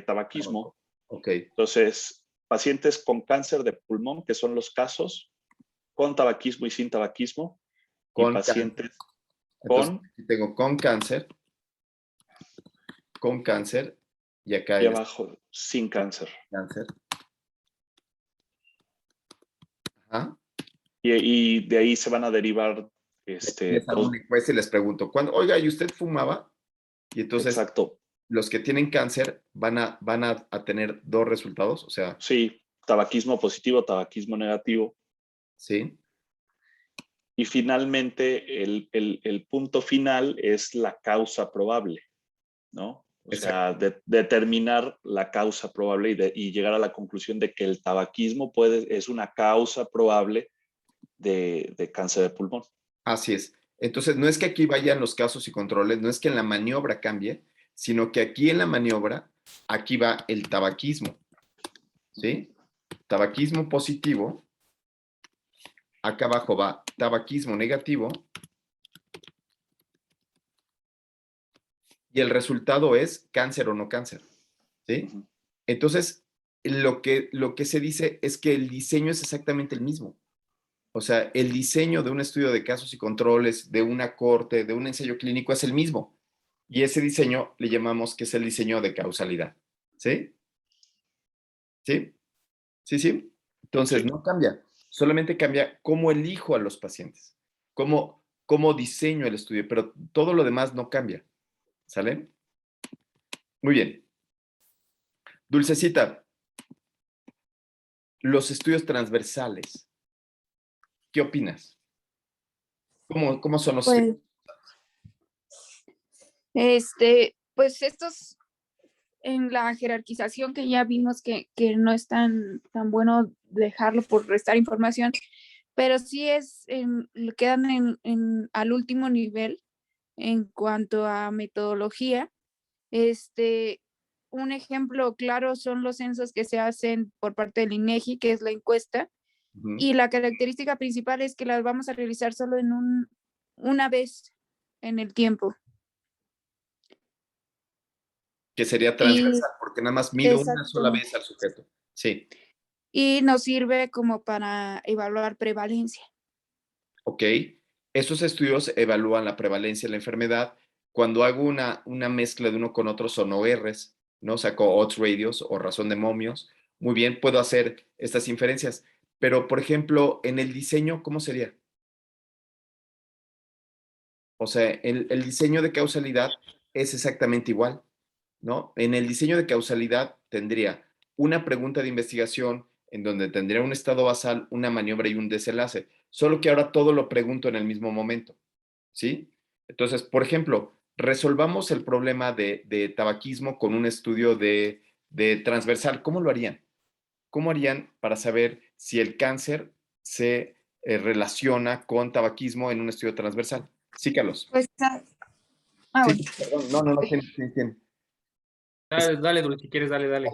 Tabaquismo. Ok. Entonces, pacientes con cáncer de pulmón, que son los casos, con tabaquismo y sin tabaquismo, y pacientes con... Aquí tengo con cáncer, y acá y abajo sin cáncer. Ajá. Y de ahí se van a derivar les hago una encuesta y les pregunto, oiga, ¿y usted fumaba? Y entonces exacto. Los que tienen cáncer van a tener dos resultados, o sea... Sí, tabaquismo positivo, tabaquismo negativo. Sí. Y finalmente, el punto final es la causa probable, ¿no? O sea, determinar la causa probable y llegar a la conclusión de que el tabaquismo es una causa probable de cáncer de pulmón. Así es. Entonces, no es que aquí vayan los casos y controles, no es que en la maniobra cambie, sino que aquí en la maniobra, aquí va el tabaquismo, ¿sí? Tabaquismo positivo, acá abajo va tabaquismo negativo, y el resultado es cáncer o no cáncer, ¿sí? Entonces, lo que se dice es que el diseño es exactamente el mismo. O sea, el diseño de un estudio de casos y controles, de una corte, de un ensayo clínico es el mismo. Y ese diseño le llamamos que es el diseño de causalidad. ¿Sí? ¿Sí? ¿Sí, sí? Entonces, no cambia. Solamente cambia cómo elijo a los pacientes, cómo diseño el estudio, pero todo lo demás no cambia. ¿Sale? Muy bien. Dulcecita, los estudios transversales. ¿Qué opinas? ¿Cómo son los estudios? Pues estos en la jerarquización que ya vimos que no es tan bueno dejarlo por restar información, pero sí quedan al último nivel en cuanto a metodología. Un ejemplo claro son los censos que se hacen por parte del INEGI, que es la encuesta, y la característica principal es que las vamos a realizar solo en una vez en el tiempo. Que sería transversal, porque nada más mido una sola vez al sujeto. Sí. Y nos sirve como para evaluar prevalencia. Ok. Esos estudios evalúan la prevalencia de la enfermedad. Cuando hago una mezcla de uno con otro son ORs, ¿no? Saco odds radios o razón de momios. Muy bien, puedo hacer estas inferencias. Pero, por ejemplo, en el diseño, ¿cómo sería? O sea, el diseño de causalidad es exactamente igual, ¿no? En el diseño de causalidad tendría una pregunta de investigación en donde tendría un estado basal, una maniobra y un desenlace, solo que ahora todo lo pregunto en el mismo momento, ¿sí? Entonces, por ejemplo, resolvamos el problema de tabaquismo con un estudio de transversal. ¿Cómo lo harían? ¿Cómo harían para saber si el cáncer se relaciona con tabaquismo en un estudio transversal? Sí, Carlos. Pues, sí, perdón, no, sí. Dale, Dulce, si quieres, dale.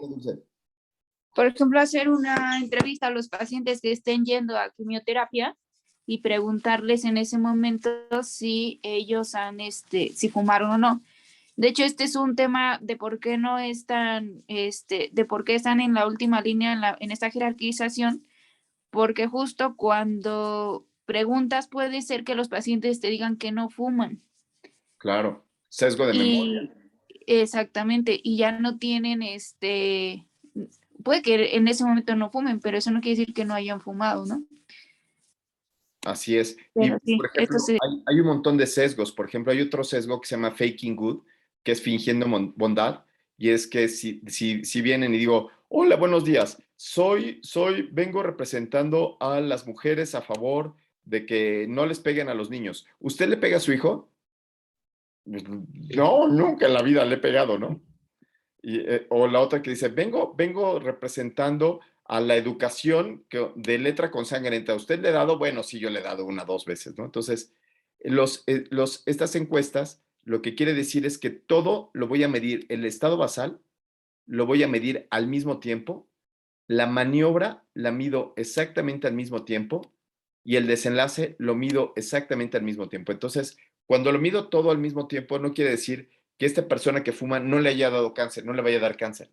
Por ejemplo, hacer una entrevista a los pacientes que estén yendo a quimioterapia y preguntarles en ese momento si ellos si fumaron o no. De hecho, este es un tema de por qué no están, de por qué están en la última línea en esta jerarquización, porque justo cuando preguntas puede ser que los pacientes te digan que no fuman. Claro, sesgo de memoria. Exactamente, y ya no tienen puede que en ese momento no fumen, pero eso no quiere decir que no hayan fumado, ¿no? Así es. Pero y, sí, por ejemplo, hay un montón de sesgos. Por ejemplo, hay otro sesgo que se llama faking good, que es fingiendo bondad, y es que si vienen y digo, hola, buenos días, vengo representando a las mujeres a favor de que no les peguen a los niños. ¿Usted le pega a su hijo? No, nunca en la vida le he pegado, ¿no? O la otra que dice, vengo representando a la educación de letra con sangre. ¿A usted le he dado? Bueno, sí, yo le he dado 1 o 2 veces, ¿no? Entonces, estas encuestas lo que quiere decir es que todo lo voy a medir, el estado basal lo voy a medir al mismo tiempo, la maniobra la mido exactamente al mismo tiempo y el desenlace lo mido exactamente al mismo tiempo. Entonces, cuando lo mido todo al mismo tiempo, no quiere decir que esta persona que fuma no le haya dado cáncer, no le vaya a dar cáncer,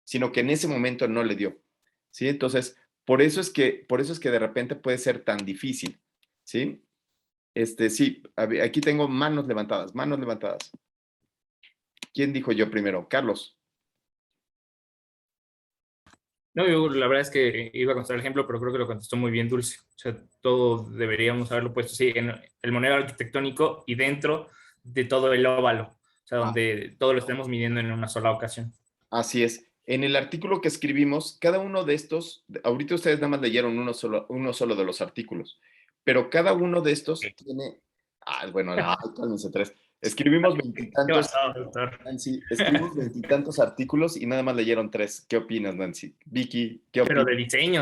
sino que en ese momento no le dio, ¿sí? Entonces, por eso es que de repente puede ser tan difícil, ¿sí? Sí, aquí tengo manos levantadas, manos levantadas. ¿Quién dijo yo primero? Carlos. No, yo la verdad es que iba a contestar el ejemplo, pero creo que lo contestó muy bien Dulce. O sea, todo deberíamos haberlo puesto, sí, en el modelo arquitectónico y dentro de todo el óvalo, o sea, donde todo lo estemos midiendo en una sola ocasión. Así es. En el artículo que escribimos, cada uno de estos, ahorita ustedes nada más leyeron uno solo de los artículos, pero cada uno de estos tiene, bueno, cálmense 3. Escribimos veintitantos, Nancy, escribimos veintitantos artículos y nada más leyeron 3. ¿Qué opinas, Nancy? Vicky, ¿qué opinas? Pero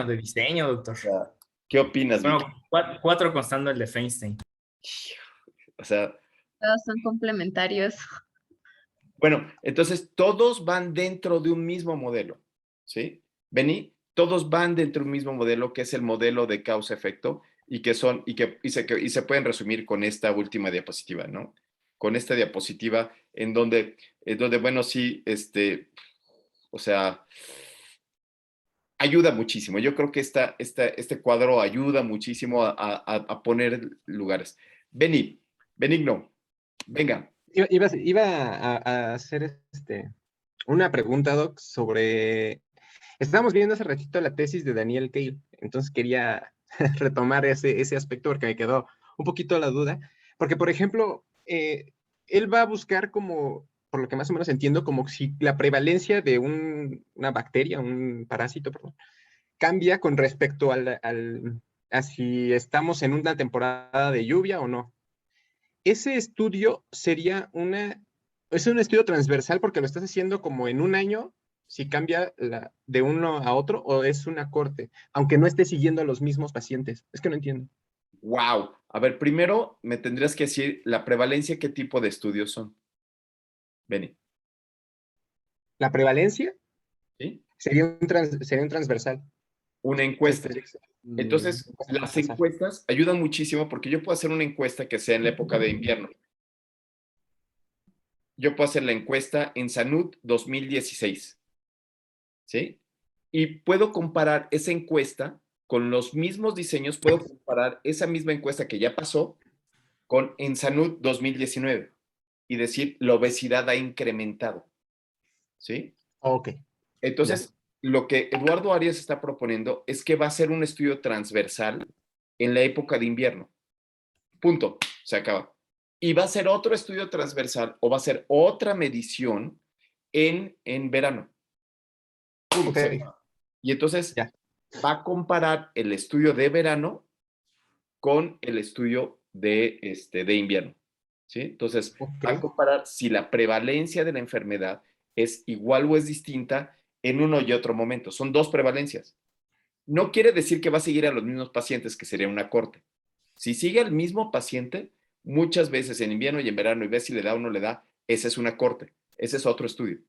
de diseño, doctor. O sea, ¿qué opinas, bueno, Vicky? 4 constando el de Feinstein. O sea... Todos son complementarios. Bueno, entonces todos van dentro de un mismo modelo, ¿sí? Beni, todos van dentro de un mismo modelo que es el modelo de causa-efecto y se pueden resumir con esta última diapositiva, ¿no? Con esta diapositiva en donde bueno, sí, o sea, ayuda muchísimo. Yo creo que este cuadro ayuda muchísimo a poner lugares. Benigno, venga. Iba a hacer una pregunta, Doc, sobre... Estábamos viendo hace ratito la tesis de Daniel Cale, entonces quería retomar ese aspecto porque me quedó un poquito la duda. Porque, por ejemplo, él va a buscar como, por lo que más o menos entiendo, como si la prevalencia de una bacteria, un parásito, perdón, cambia con respecto a si estamos en una temporada de lluvia o no. Ese estudio es un estudio transversal porque lo estás haciendo como en un año, si cambia de uno a otro, o es una corte, aunque no esté siguiendo a los mismos pacientes. Es que no entiendo. Wow. A ver, primero me tendrías que decir la prevalencia, ¿qué tipo de estudios son? Beni. ¿La prevalencia? ¿Sí? Sería un transversal. Una encuesta. Entonces, las encuestas ayudan muchísimo porque yo puedo hacer una encuesta que sea en la época de invierno. Yo puedo hacer la encuesta en Sanud 2016. ¿Sí? Y puedo comparar esa encuesta con los mismos diseños, puedo comparar esa misma encuesta que ya pasó con en Sanud 2019 y decir, la obesidad ha incrementado. ¿Sí? Ok. Entonces, lo que Eduardo Arias está proponiendo es que va a ser un estudio transversal en la época de invierno. Punto. Se acaba. Y va a ser otro estudio transversal o va a ser otra medición en verano. Punto. Okay. Y entonces va a comparar el estudio de verano con el estudio de invierno. ¿Sí? Entonces, va a comparar si la prevalencia de la enfermedad es igual o es distinta en uno y otro momento. Son 2 prevalencias. No quiere decir que va a seguir a los mismos pacientes, que sería una corte. Si sigue al mismo paciente, muchas veces en invierno y en verano, y ve si le da o no le da, esa es una corte. Ese es otro estudio.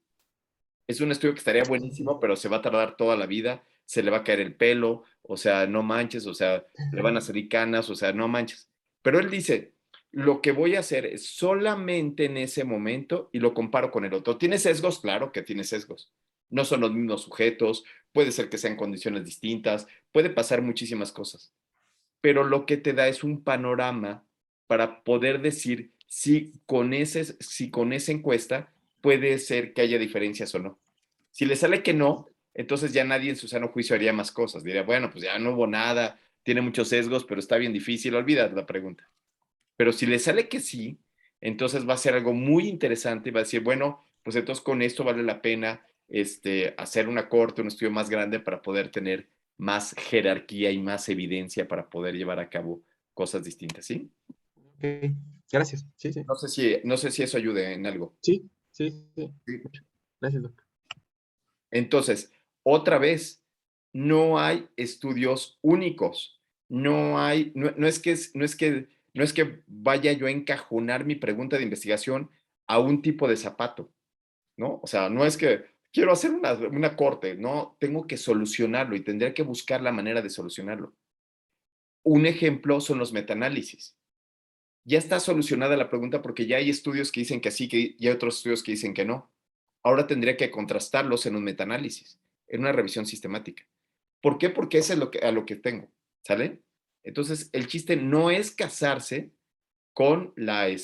Es un estudio que estaría buenísimo, pero se va a tardar toda la vida, se le va a caer el pelo, o sea, no manches, o sea, le van a salir canas, o sea, no manches. Pero él dice, lo que voy a hacer es solamente en ese momento y lo comparo con el otro. ¿Tiene sesgos? Claro que tiene sesgos. No son los mismos sujetos, puede ser que sean condiciones distintas, puede pasar muchísimas cosas. Pero lo que te da es un panorama para poder decir si con esa encuesta puede ser que haya diferencias o no. Si le sale que no, entonces ya nadie en su sano juicio haría más cosas. Diría, bueno, pues ya no hubo nada, tiene muchos sesgos, pero está bien difícil, olvídate la pregunta. Pero si le sale que sí, Entonces va a ser algo muy interesante y va a decir, bueno, pues entonces con esto vale la pena hacer una corte, un estudio más grande para poder tener más jerarquía y más evidencia para poder llevar a cabo cosas distintas, ¿sí? Ok, gracias. Sí, sí. No sé si eso ayude en algo. Sí, sí, sí. Sí. Gracias, doctor. Entonces, otra vez, no hay estudios únicos. No es que vaya yo a encajonar mi pregunta de investigación a un tipo de zapato, ¿no? O sea, no es que quiero hacer una corte, no, tengo que solucionarlo y tendré que buscar la manera de solucionarlo. Un ejemplo son los metaanálisis. Ya está solucionada la pregunta porque ya hay estudios que dicen que sí, y hay otros estudios que dicen que no. Ahora tendría que contrastarlos en un metaanálisis, en una revisión sistemática. ¿Por qué? Porque eso es a lo que tengo, ¿sale? Entonces, el chiste no es casarse con el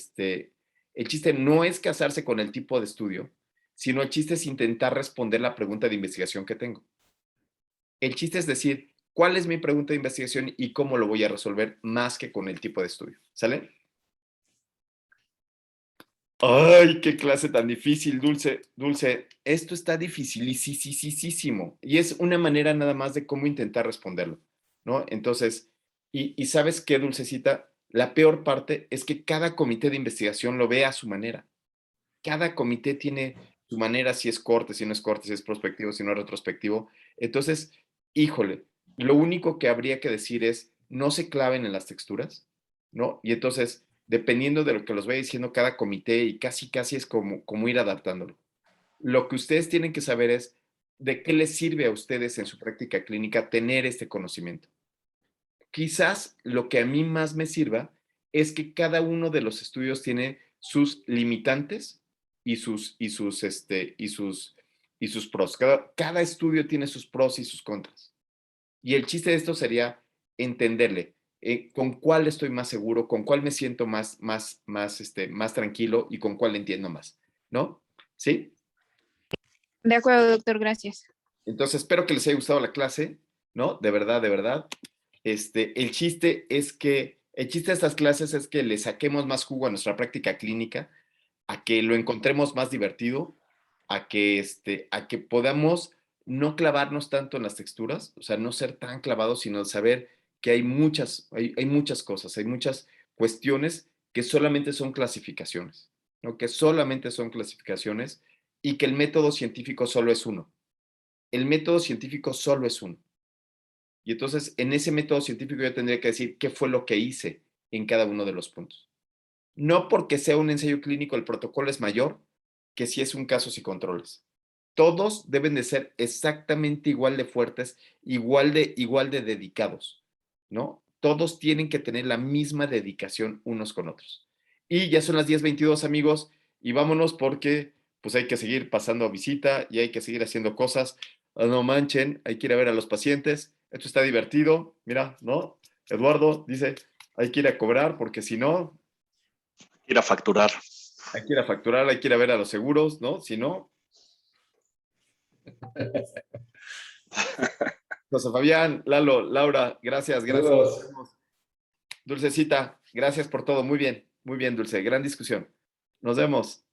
chiste no es casarse con el tipo de estudio, sino el chiste es intentar responder la pregunta de investigación que tengo. El chiste es decir, ¿cuál es mi pregunta de investigación y cómo lo voy a resolver más que con el tipo de estudio? ¿Sale? Ay, qué clase tan difícil, Dulce. Dulce, esto está dificilísimo. Y es una manera nada más de cómo intentar responderlo, ¿no? Entonces, y ¿sabes qué, Dulcecita? La peor parte es que cada comité de investigación lo ve a su manera. Cada comité tiene su manera, si es corte, si no es corte, si es prospectivo, si no es retrospectivo. Entonces, híjole, lo único que habría que decir es, no se claven en las texturas, ¿no? Y entonces, dependiendo de lo que los vaya diciendo cada comité, y casi es como ir adaptándolo. Lo que ustedes tienen que saber es de qué les sirve a ustedes en su práctica clínica tener este conocimiento. Quizás lo que a mí más me sirva es que cada uno de los estudios tiene sus limitantes y sus pros. Cada estudio tiene sus pros y sus contras. Y el chiste de esto sería entenderle con cuál estoy más seguro, con cuál me siento más tranquilo y con cuál entiendo más, ¿no? ¿Sí? De acuerdo, doctor, gracias. Entonces, espero que les haya gustado la clase, ¿no? De verdad, de verdad. El chiste de estas clases es que le saquemos más jugo a nuestra práctica clínica, a que lo encontremos más divertido, a que podamos no clavarnos tanto en las texturas, o sea, no ser tan clavados, sino saber que hay muchas cosas, hay muchas cuestiones que solamente son clasificaciones, ¿no? Que solamente son clasificaciones y que el método científico solo es uno. El método científico solo es uno. Y entonces, en ese método científico yo tendría que decir qué fue lo que hice en cada uno de los puntos. No porque sea un ensayo clínico el protocolo es mayor que si es un casos y controles. Todos deben de ser exactamente igual de fuertes, igual de dedicados, ¿no? Todos tienen que tener la misma dedicación unos con otros. Y ya son las 10:22, amigos, y vámonos porque pues hay que seguir pasando visita y hay que seguir haciendo cosas. No manchen, hay que ir a ver a los pacientes. Esto está divertido, mira, ¿no? Eduardo dice, hay que ir a cobrar porque si no, Ir a facturar. hay que ir a facturar, hay que ir a ver a los seguros, ¿no? Si no. José Fabián, Lalo, Laura, gracias. Saludos. Dulcecita, gracias por todo. Muy bien, Dulce. Gran discusión. Nos vemos.